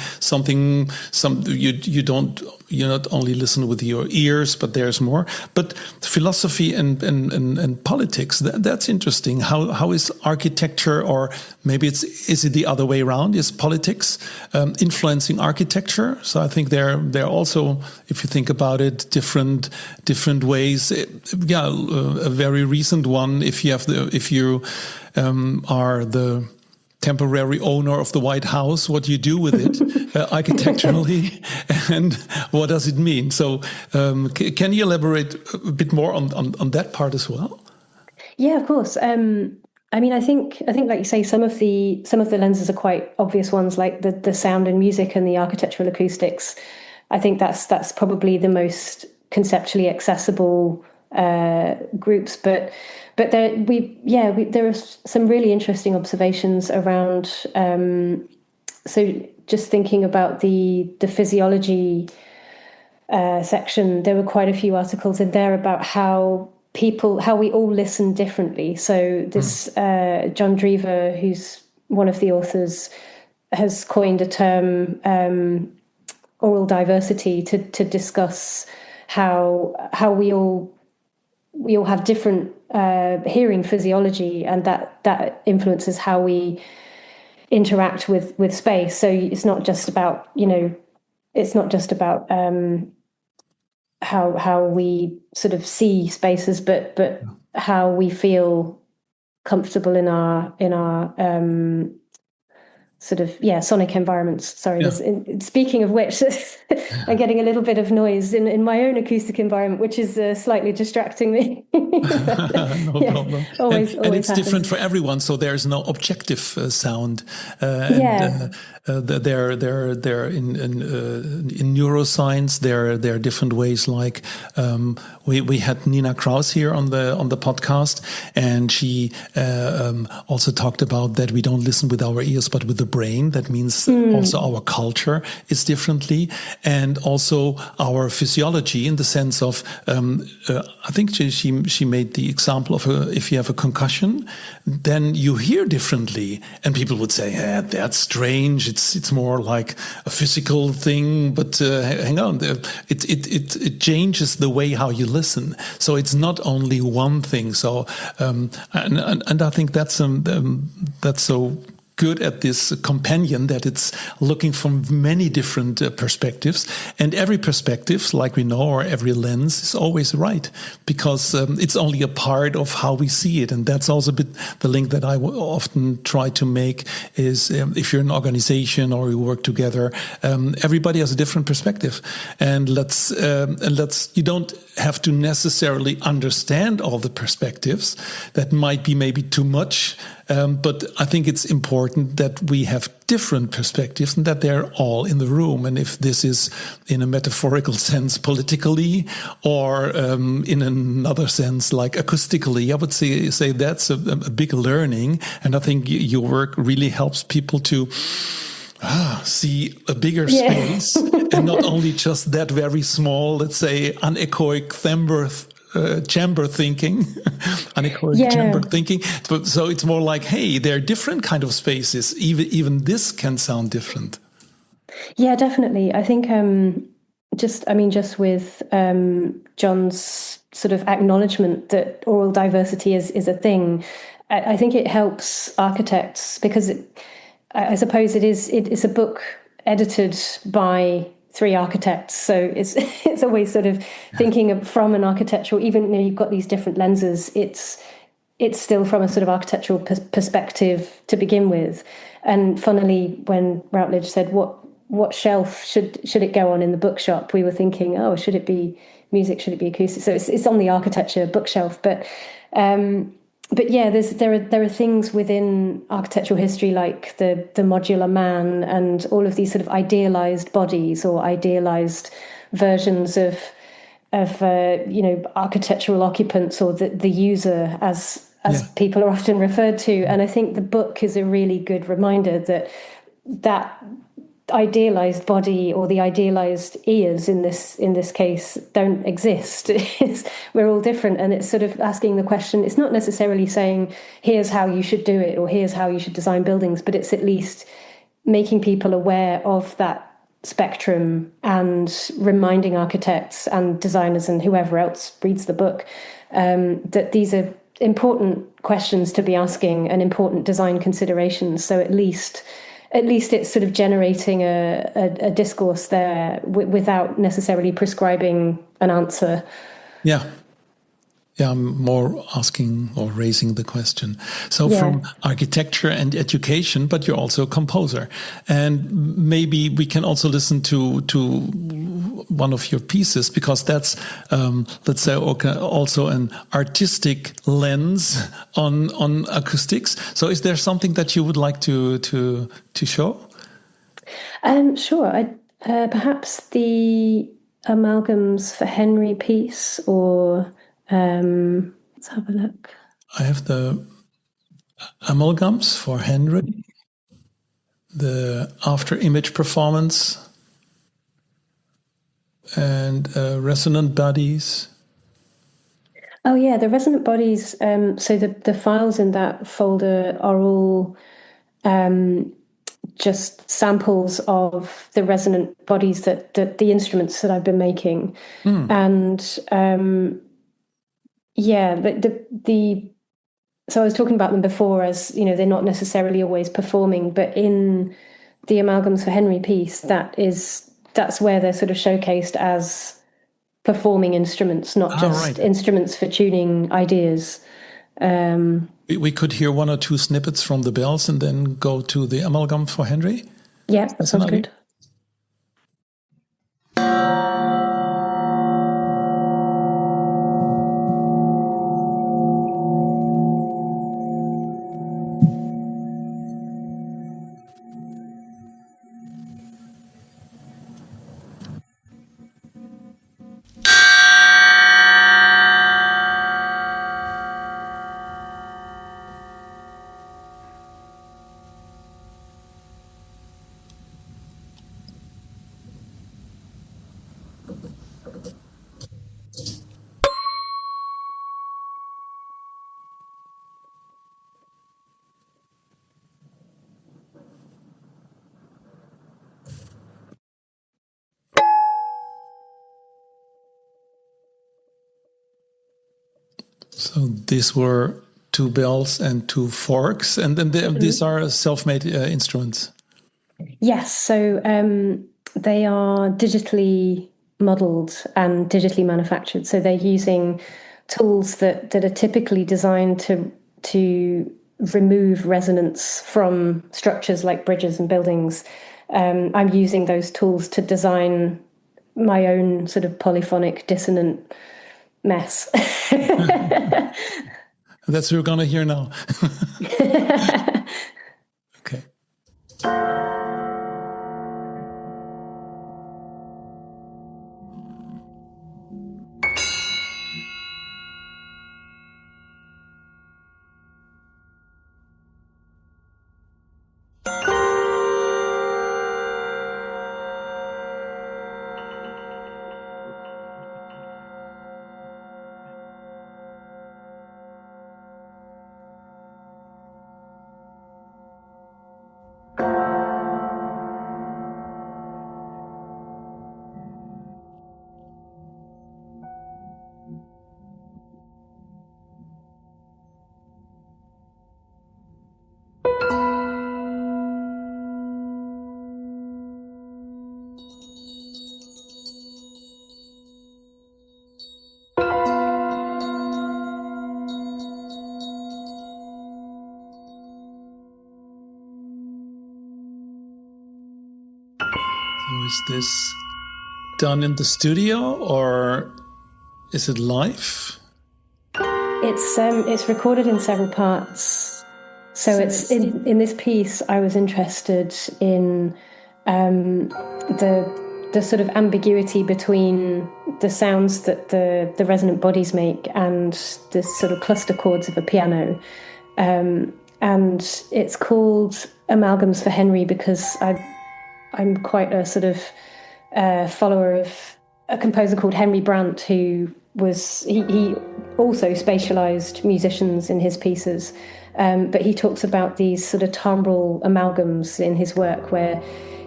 you not only listen with your ears, but there's more. But philosophy and politics, that's interesting. How is architecture, or maybe is it the other way around? Is politics influencing architecture? So I think they're also, if you think about it, different ways. Yeah, a very recent one. If you are the temporary owner of the White House, what you do with it architecturally, and what does it mean? So can you elaborate a bit more on that part as well? Yeah, of course. I mean, I think like you say, some of the lenses are quite obvious ones, like the sound and music and the architectural acoustics. I think that's probably the most conceptually accessible groups, but there are some really interesting observations around. So just thinking about the physiology section, there were quite a few articles in there about how we all listen differently. So this John Drever, who's one of the authors, has coined a term, aural diversity, to discuss how we all have different hearing physiology, and that influences how we interact with space. So it's not just about how we sort of see spaces, but how we feel comfortable in our sort of, sonic environments. Sorry, Yeah. speaking of which, I'm getting a little bit of noise in my own acoustic environment, which is slightly distracting me. No problem. Always And it's happens. different for everyone, so there's no objective sound. They're in neuroscience. There are different ways. Like we had Nina Kraus here on the podcast, and she also talked about that we don't listen with our ears but with the brain. That means also our culture is differently, and also our physiology in the sense of I think she made the example of if you have a concussion, then you hear differently, and people would say, that's strange. It's more like a physical thing, but hang on, it changes the way how you listen. So it's not only one thing. So and I think that's so good at this companion that it's looking from many different perspectives, and every perspective, like we know, or every lens is always right, because it's only a part of how we see it. And that's also a bit the link that I often try to make is if you're an organization or you work together, everybody has a different perspective, and you don't have to necessarily understand all the perspectives. That might be maybe too much. But I think it's important that we have different perspectives and that they're all in the room. And if this is in a metaphorical sense politically, or in another sense like acoustically, I would say that's a big learning. And I think your work really helps people to see a bigger space and not only just that very small, let's say, anechoic chamber thinking, anechoic chamber thinking. So it's more like, hey, there are different kind of spaces. Even this can sound different. Yeah, definitely. I think just with John's sort of acknowledgement that aural diversity is a thing, I think it helps architects, because I suppose it's a book edited by 3 architects, so it's always sort of thinking from an architectural, even though you've got these different lenses, it's still from a sort of architectural perspective to begin with. And funnily, when Routledge said what shelf should it go on in the bookshop, we were thinking, should it be music, should it be acoustic? So it's on the architecture bookshelf, but yeah, there are things within architectural history like the modular man and all of these sort of idealized bodies or idealized versions of architectural occupants, or the user as people are often referred to. And I think the book is a really good reminder that idealized body or the idealized ears in this case don't exist. We're all different, and it's sort of asking the question. It's not necessarily saying here's how you should do it or here's how you should design buildings, but it's at least making people aware of that spectrum and reminding architects and designers and whoever else reads the book that these are important questions to be asking and important design considerations. So at least it's sort of generating a discourse there without necessarily prescribing an answer. Yeah, I'm more asking or raising the question. So from architecture and education, but you're also a composer. And maybe we can also listen to one of your pieces, because that's, let's say, also an artistic lens on acoustics. So is there something that you would like to show? Sure. Perhaps the Amalgams for Henry piece, or let's have a look. I have the Amalgams for Henry, the After Image Performance, and Resonant Bodies. Oh yeah, the Resonant Bodies. So the files in that folder are all just samples of the resonant bodies that the instruments that I've been making, and so I was talking about them before as, they're not necessarily always performing, but in the Amalgams for Henry piece, that's where they're sort of showcased as performing instruments, not just instruments for tuning ideas. We could hear one or two snippets from the bells and then go to the amalgam for Henry. Yeah, that sounds good. So these were two bells and two forks, and then these are self-made instruments. Yes, so they are digitally modeled and digitally manufactured. So they're using tools that are typically designed to remove resonance from structures like bridges and buildings. I'm using those tools to design my own sort of polyphonic dissonant mess. That's what we're going to hear now. Okay. So is this done in the studio or is it live? It's recorded in several parts. So it's in this piece, I was interested in the sort of ambiguity between the sounds that the resonant bodies make and the sort of cluster chords of a piano. And it's called Amalgams for Henry because I'm quite a sort of follower of a composer called Henry Brandt, who he also spatialized musicians in his pieces, but he talks about these sort of timbral amalgams in his work where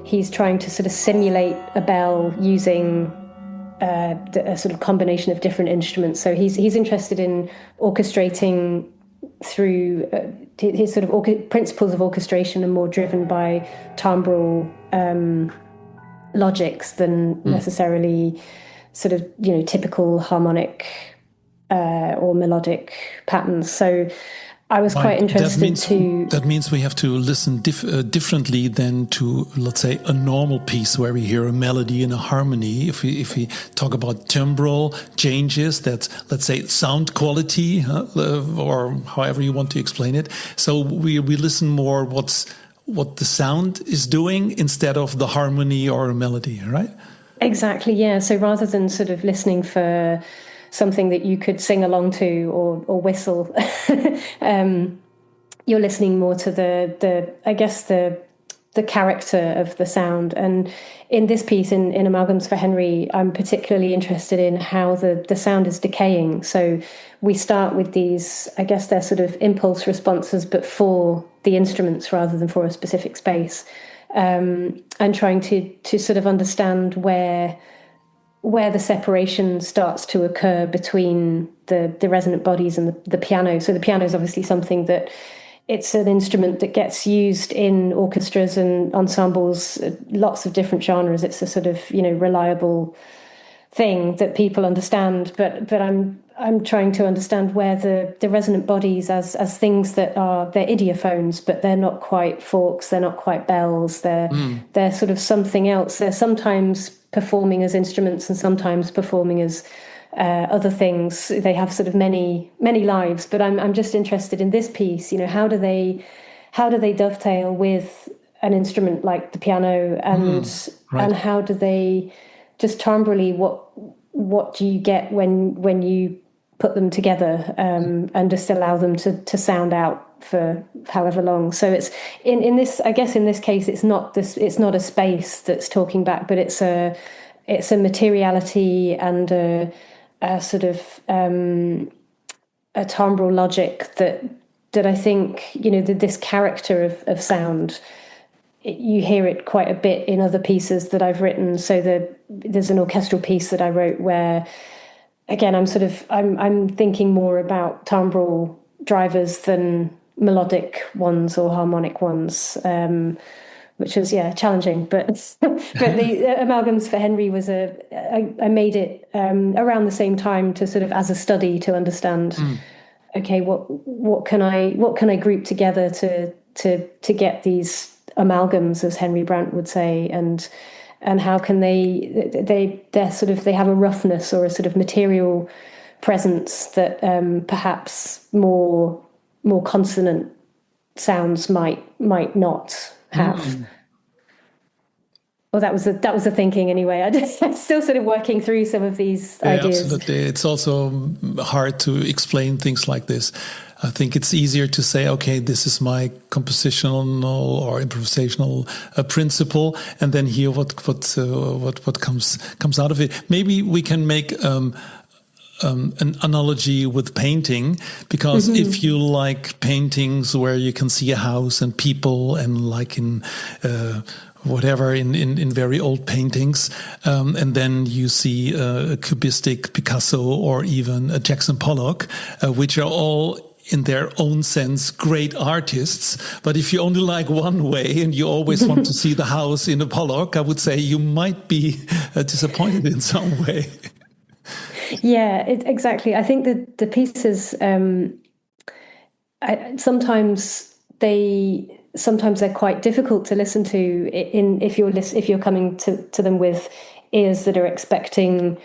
he's trying to sort of simulate a bell using a sort of combination of different instruments. So he's interested in orchestrating through his sort of principles of orchestration are more driven by timbral logics than necessarily sort of, typical harmonic or melodic patterns. So I was quite interested That means we have to listen differently than to, let's say, a normal piece where we hear a melody and a harmony. If we talk about timbral changes, that's, let's say, sound quality, or however you want to explain it. So we listen more what the sound is doing instead of the harmony or a melody, right? Exactly, yeah. So rather than sort of listening for something that you could sing along to or whistle, you're listening more to the character of the sound. And in this piece, in Amalgams for Henry, I'm particularly interested in how the sound is decaying. So we start with these, I guess they're sort of impulse responses, but for the instruments rather than for a specific space. And trying to sort of understand where the separation starts to occur between the resonant bodies and the piano. So the piano is obviously something that it's an instrument that gets used in orchestras and ensembles, lots of different genres. It's a sort of, reliable thing that people understand, but I'm trying to understand where the resonant bodies as things that they're idiophones, but they're not quite forks, they're not quite bells, they're sort of something else. They're sometimes performing as instruments and sometimes performing as other things. They have sort of many lives, but I'm just interested in this piece. How do they dovetail with an instrument like the piano, and how do they just timbrally, what do you get when you put them together, and just allow them to sound out for however long? So it's in this, I guess in this case, it's not a space that's talking back, but it's a materiality and a sort of a timbral logic that I think, this character of sound, you hear it quite a bit in other pieces that I've written. So there's an orchestral piece that I wrote where, again, I'm thinking more about timbral drivers than melodic ones or harmonic ones, which is challenging. But the Amalgams for Henry was I made it around the same time to sort of as a study to understand. Okay, what can I group together to get these amalgams, as Henry Brandt would say, and how can they have a roughness or a sort of material presence that perhaps more consonant sounds might not have. Well, that was the thinking anyway. I'm still sort of working through some of these ideas. Absolutely. It's also hard to explain things like this. I think it's easier to say, okay, this is my compositional or improvisational principle, and then hear what comes out of it. Maybe we can make an analogy with painting, because if you like paintings where you can see a house and people, and like in whatever in very old paintings, and then you see a cubistic Picasso or even a Jackson Pollock, which are all in their own sense great artists. But if you only like one way and you always want to see the house in a Pollock, I would say you might be disappointed in some way. Yeah, exactly. I think that the pieces sometimes they're quite difficult to listen to if you're coming to them with ears that are expecting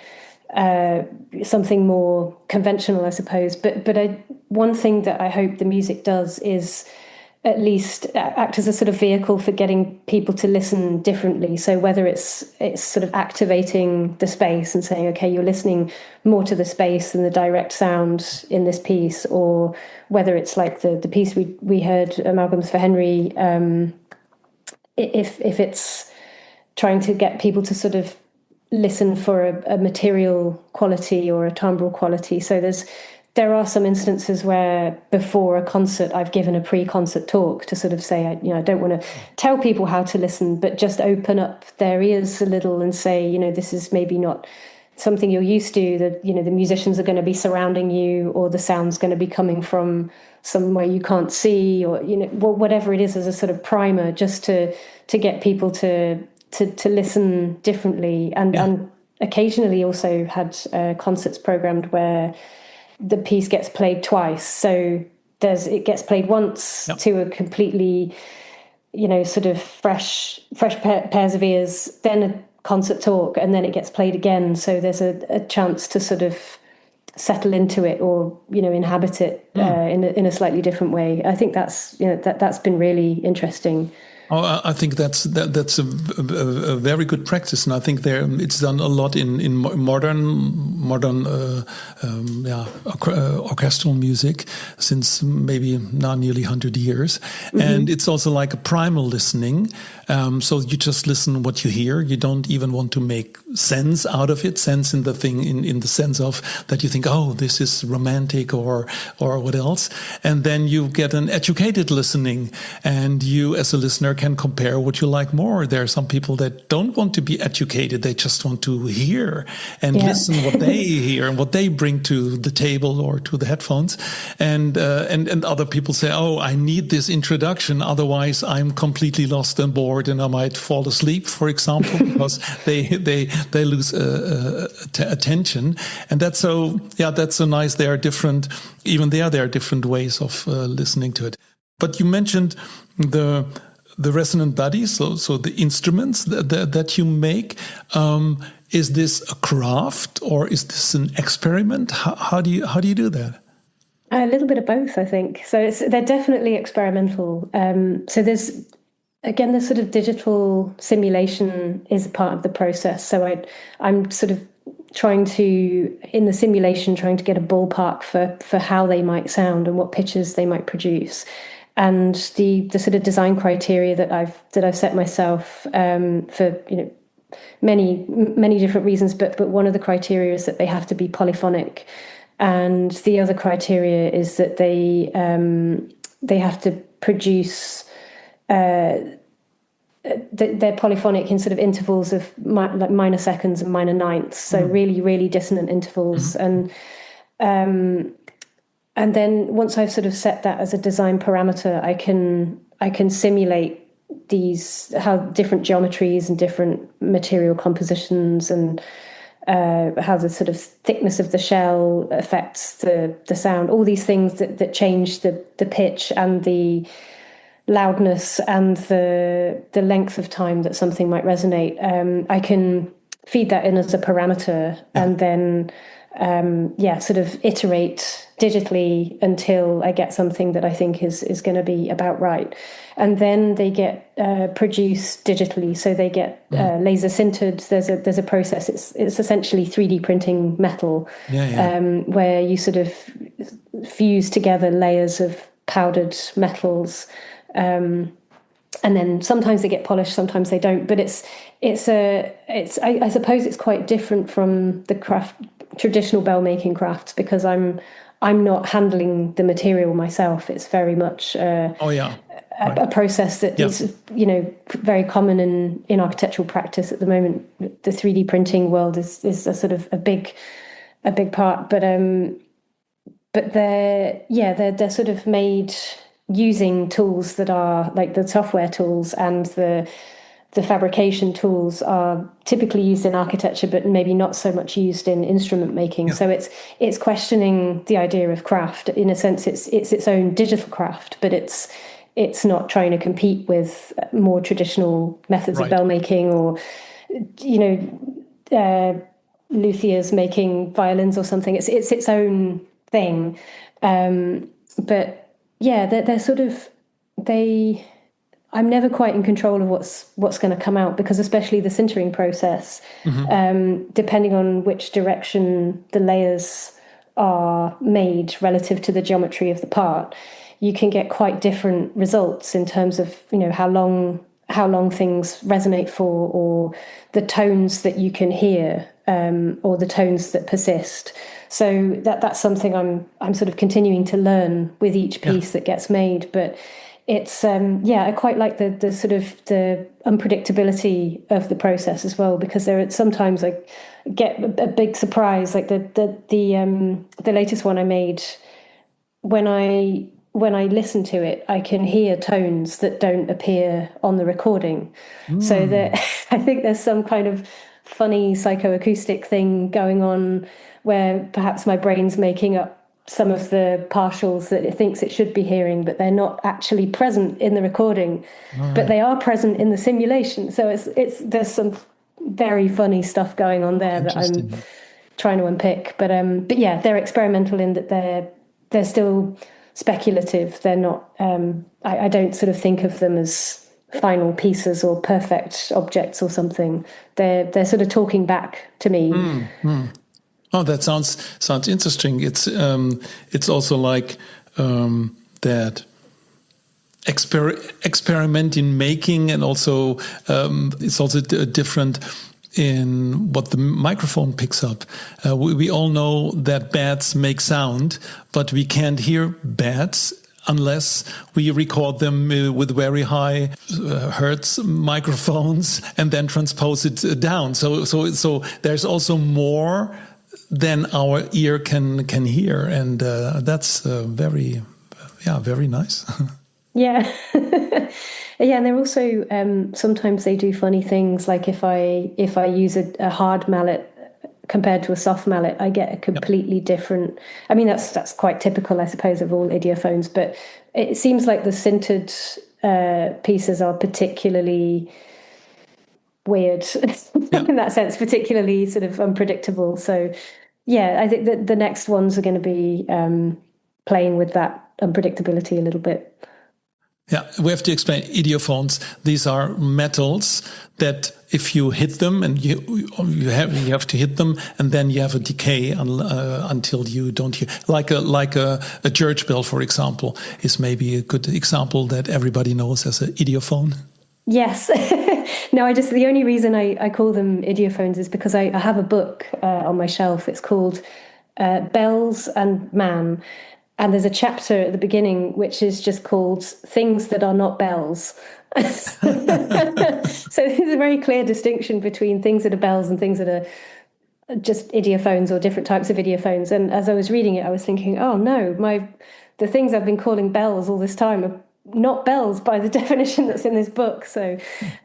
something more conventional, I suppose. But one thing that I hope the music does is at least act as a sort of vehicle for getting people to listen differently. So whether it's sort of activating the space and saying, okay, you're listening more to the space than the direct sound in this piece, or whether it's like the piece we heard, Amalgams for Henry, if it's trying to get people to sort of listen for a material quality or a timbral quality. So there are some instances where before a concert I've given a pre-concert talk to sort of say, I don't want to tell people how to listen, but just open up their ears a little and say, this is maybe not something you're used to, that, the musicians are going to be surrounding you, or the sound's going to be coming from somewhere you can't see, or, whatever it is, as a sort of primer, just to get people to listen differently. And occasionally also had concerts programmed where the piece gets played twice. So it gets played once to a completely, sort of fresh pairs of ears, then a concert talk, and then it gets played again. So there's a chance to sort of settle into it, or, inhabit it in a slightly different way. I think that's been really interesting. Oh, I think that's a very good practice, and I think it's done a lot in modern orchestral music since maybe now nearly 100 years, and it's also like a primal listening. So you just listen what you hear. You don't even want to make sense out of it. Sense in the thing, in the sense of that you think, oh, this is romantic or what else, and then you get an educated listening, and you as a listener can compare what you like more. There are some people that don't want to be educated; they just want to hear and listen what they they hear and what they bring to the table or to the headphones, and other people say, "Oh, I need this introduction, otherwise I'm completely lost and bored, and I might fall asleep," for example, because they lose attention, and that's so nice. They are different. Even there are different ways of listening to it. But you mentioned the resonant bodies, so the instruments that you make. Is this a craft or is this an experiment? How do you do that? A little bit of both, I think. So they're definitely experimental. So there's sort of digital simulation is a part of the process. So I'm sort of trying to get a ballpark for how they might sound and what pitches they might produce. And the sort of design criteria that I've set myself for many different reasons, but one of the criteria is that they have to be polyphonic, and the other criteria is that they have to produce they're polyphonic in sort of intervals of like minor seconds and minor ninths, so really, really dissonant intervals. And then once I've sort of set that as a design parameter, I can simulate how different geometries and different material compositions and how the sort of thickness of the shell affects the sound. All these things that change the pitch and the loudness and the length of time that something might resonate. I can feed that in as a parameter and then sort of iterate digitally until I get something that I think is going to be about right. And then they get produced digitally, so they get laser sintered. There's a process. It's essentially 3D printing metal, where you sort of fuse together layers of powdered metals, and then sometimes they get polished, sometimes they don't. But I suppose it's quite different from the traditional bell making crafts, because I'm not handling the material myself. It's very much a process that is very common in architectural practice at the moment. The 3D printing world is a sort of a big part, but they're sort of made using tools that are like the software tools, and the fabrication tools are typically used in architecture, but maybe not so much used in instrument making. Yeah. So it's questioning the idea of craft. In a sense, it's its own digital craft, but it's not trying to compete with more traditional methods of bell making, or luthiers making violins or something. It's its own thing. But yeah, they're sort of I'm never quite in control of what's going to come out, because especially the sintering process, depending on which direction the layers are made relative to the geometry of the part, you can get quite different results in terms of how long things resonate for, or the tones that you can hear, or the tones that persist. So that's something I'm sort of continuing to learn with each piece that gets made, but. It's I quite like the sort of the unpredictability of the process as well, because there are sometimes I get a big surprise, like the latest one I made. When I listen to it, I can hear tones that don't appear on the recording. So that I think there's some kind of funny psychoacoustic thing going on, where perhaps my brain's making up some of the partials that it thinks it should be hearing, but they're not actually present in the recording, but they are present in the simulation. So there's some very funny stuff going on there that I'm trying to unpick. But yeah, they're experimental in that they're still speculative. They're not. I don't sort of think of them as final pieces or perfect objects or something. They're sort of talking back to me. Oh, that sounds interesting. It's also like that experiment in making, and also it's also different in what the microphone picks up. We all know that bats make sound, but we can't hear bats unless we record them with very high hertz microphones and then transpose it down. So there's also more than our ear can hear, and that's very nice. Yeah. Yeah, and they're also sometimes they do funny things, like if I use a hard mallet compared to a soft mallet, I get a completely different. I mean, that's quite typical, I suppose, of all idiophones, but it seems like the sintered pieces are particularly weird in that sense, particularly sort of unpredictable. So yeah, I think that the next ones are going to be playing with that unpredictability a little bit. Yeah, we have to explain idiophones. These are metals that if you hit them, and you have to hit them, and then you have a decay until you don't hear. Like a church bell, for example, is maybe a good example that everybody knows as an idiophone. Yes. No, the only reason I call them idiophones is because I have a book on my shelf. It's called Bells and Man. And there's a chapter at the beginning which is just called Things That Are Not Bells. So there's a very clear distinction between things that are bells and things that are just idiophones or different types of idiophones. And as I was reading it, I was thinking, oh no, the things I've been calling bells all this time are not bells by the definition that's in this book. So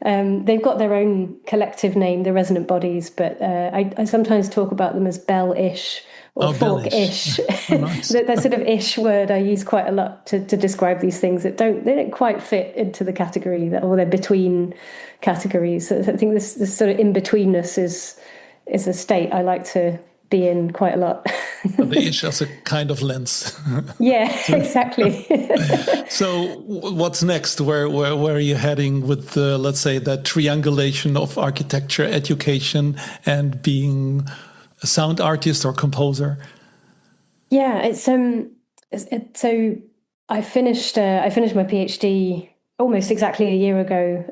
they've got their own collective name, the Resonant Bodies, but I sometimes talk about them as bell-ish or fork-ish. Oh, nice. That sort of ish word I use quite a lot to describe these things that they don't quite fit into the category, or they're between categories. So I think this sort of in-betweenness is a state I like to be in quite a lot. The ish as a kind of lens. Yeah, exactly. So what's next? Where are you heading with let's say, that triangulation of architecture, education, and being a sound artist or composer? Yeah, it's so I finished my PhD almost exactly a year ago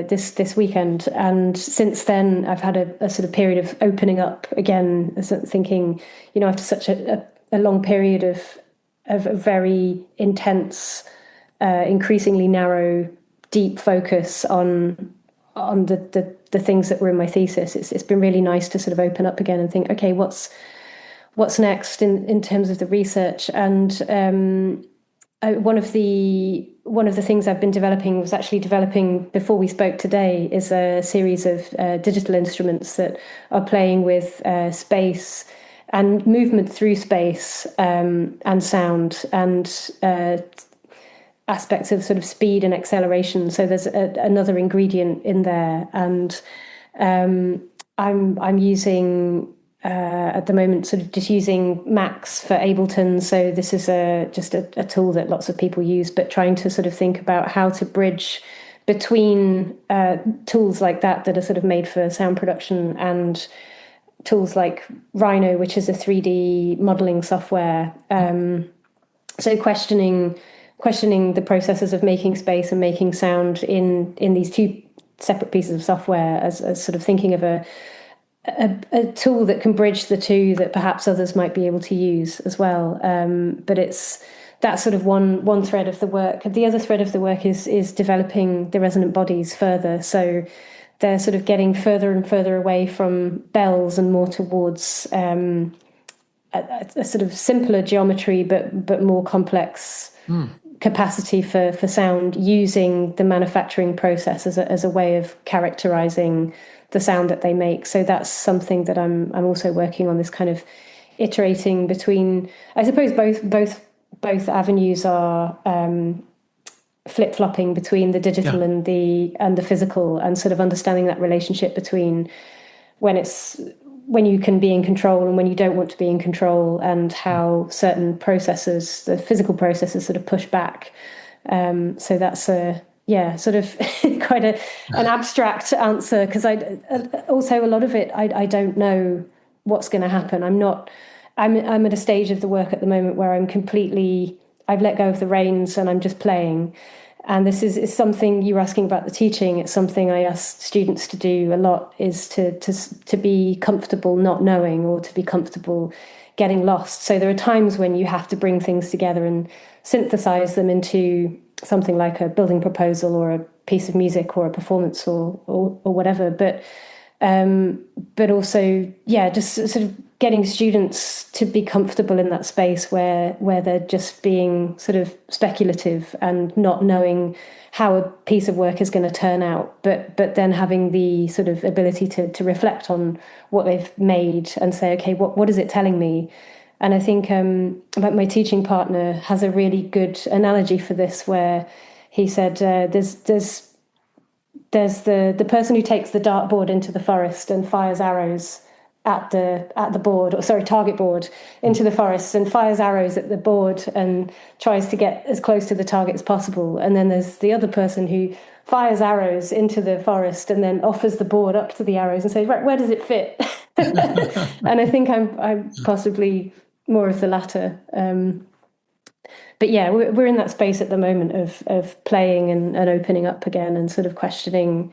this weekend, and since then I've had a sort of period of opening up again, thinking, after such a long period of a very intense, increasingly narrow, deep focus on the things that were in my thesis. It's been really nice to sort of open up again and think, okay, what's next in terms of the research. And one of the things I've been developing before we spoke today is a series of digital instruments that are playing with space and movement through space, and sound, and aspects of sort of speed and acceleration. So there's another ingredient in there, and I'm using at the moment sort of just using Max for Ableton. So this is just a tool that lots of people use, but trying to sort of think about how to bridge between tools like that are sort of made for sound production, and tools like Rhino, which is a 3D modeling software. So questioning the processes of making space and making sound in these two separate pieces of software, as sort of thinking of a tool that can bridge the two that perhaps others might be able to use as well. But it's that's sort of one thread of the work. The other thread of the work is developing the resonant bodies further. So they're sort of getting further and further away from bells and more towards a sort of simpler geometry, but more complex capacity for sound, using the manufacturing process as a way of characterizing the sound that they make. So that's something that I'm also working on, this kind of iterating between, I suppose both avenues are flip-flopping between the digital and the physical, and sort of understanding that relationship between when you can be in control and when you don't want to be in control, and how certain processes, the physical processes, sort of push back. So that's sort of quite an abstract answer, because also a lot of it I don't know what's going to happen. I'm at a stage of the work at the moment where I've let go of the reins and I'm just playing. And this is something you were asking about the teaching. It's something I ask students to do a lot, is to be comfortable not knowing, or to be comfortable getting lost. So there are times when you have to bring things together and synthesize them into something like a building proposal or a piece of music or a performance or whatever. But But also, just sort of getting students to be comfortable in that space where they're just being sort of speculative and not knowing how a piece of work is going to turn out, but then having the sort of ability to reflect on what they've made and say, okay, what is it telling me? And I think my teaching partner has a really good analogy for this, where he said there's the person who takes the dartboard into the forest and fires arrows at the board, or sorry, target board into the forest, and fires arrows at the board and tries to get as close to the target as possible. And then there's the other person who fires arrows into the forest and then offers the board up to the arrows and says, right, where does it fit? And I think I'm possibly more of the latter. But yeah, we're in that space at the moment of playing and opening up again and sort of questioning,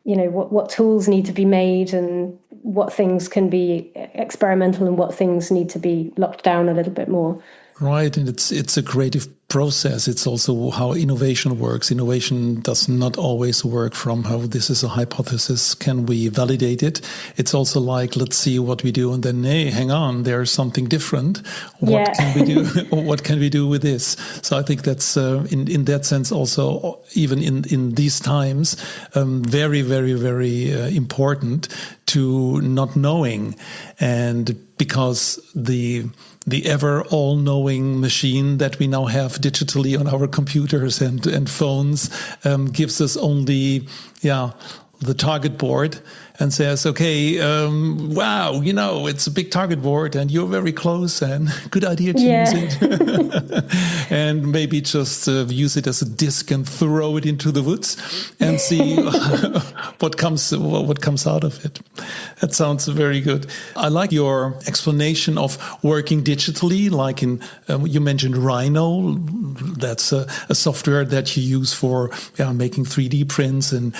what tools need to be made and what things can be experimental and what things need to be locked down a little bit more. Right, and it's a creative process. It's also how innovation works. Innovation does not always work from how this is a hypothesis. Can we validate it? It's also like, let's see what we do, and then, hey, hang on, there's something different. What can we do? What can we do with this? So I think that's in that sense also, even in these times, very, very, very important to not knowing, and because the ever all-knowing machine that we now have digitally on our computers and phones gives us only the target board and says, okay, wow, it's a big target board and you're very close and good idea to use it. And maybe just use it as a disc and throw it into the woods and see what comes out of it. That sounds very good. I like your explanation of working digitally, like you mentioned Rhino. That's a software that you use for making 3D prints and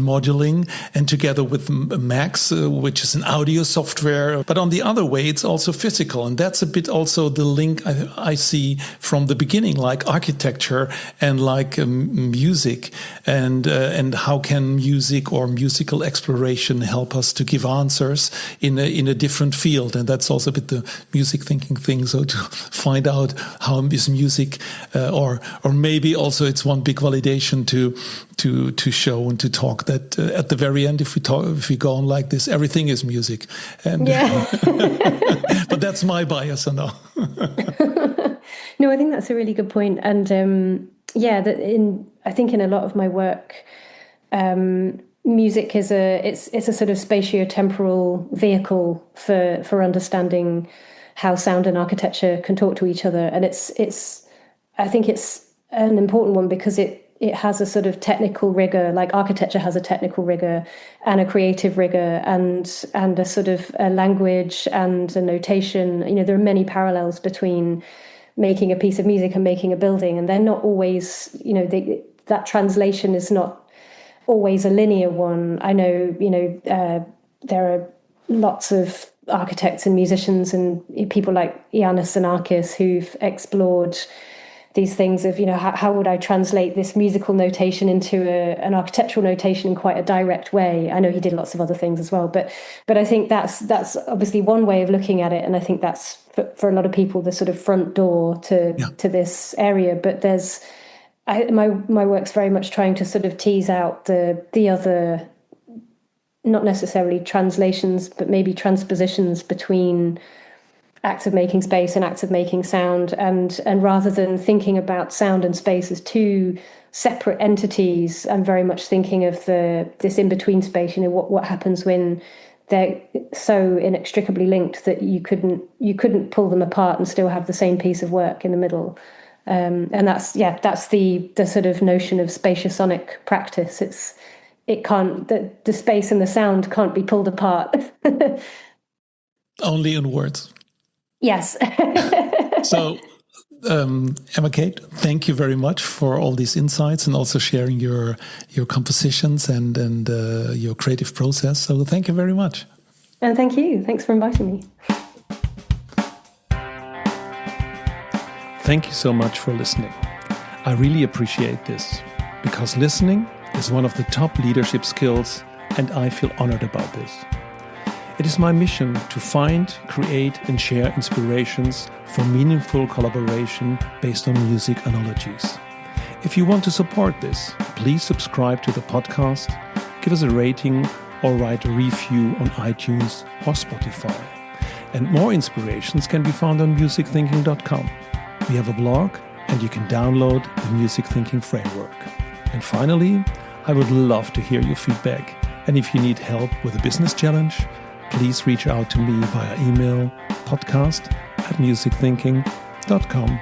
modeling, and together with Max, which is an audio software. But on the other way, it's also physical. And that's a bit also the link I see from the beginning, like architecture and like music. And how can music or musical exploration help us to give answers in a different field? And that's also a bit the music thinking thing. So to find out how is music, or maybe also it's one big validation to show and to talk that at the very end, if we go on like this, everything is music. And but that's my bias, I know. No, I think that's a really good point. And I think in a lot of my work, music is it's a sort of spatiotemporal vehicle for understanding how sound and architecture can talk to each other. And I think it's an important one because it has a sort of technical rigor, like architecture has a technical rigor and a creative rigor and a sort of a language and a notation. There are many parallels between making a piece of music and making a building, and they're not always, that translation is not always a linear one. I know, there are lots of architects and musicians and people like Iannis Xenakis who've explored these things of, how would I translate this musical notation into an architectural notation in quite a direct way? I know he did lots of other things as well, but I think that's obviously one way of looking at it, and I think that's for a lot of people the sort of front door to this area. But my work's very much trying to sort of tease out the other, not necessarily translations, but maybe transpositions between acts of making space and acts of making sound, and rather than thinking about sound and space as two separate entities, I'm very much thinking of this in-between space. What happens when they're so inextricably linked that you couldn't pull them apart and still have the same piece of work in the middle. And that's the sort of notion of spatiosonic practice. It can't, the space and the sound can't be pulled apart. Only in words. Yes. So, Emma-Kate, thank you very much for all these insights and also sharing your compositions and your creative process. So thank you very much. And thank you. Thanks for inviting me. Thank you so much for listening. I really appreciate this because listening is one of the top leadership skills and I feel honored about this. It is my mission to find, create, and share inspirations for meaningful collaboration based on music analogies. If you want to support this, please subscribe to the podcast, give us a rating, or write a review on iTunes or Spotify. And more inspirations can be found on musicthinking.com. We have a blog, and you can download the Music Thinking Framework. And finally, I would love to hear your feedback. And if you need help with a business challenge, please reach out to me via email podcast@musicthinking.com.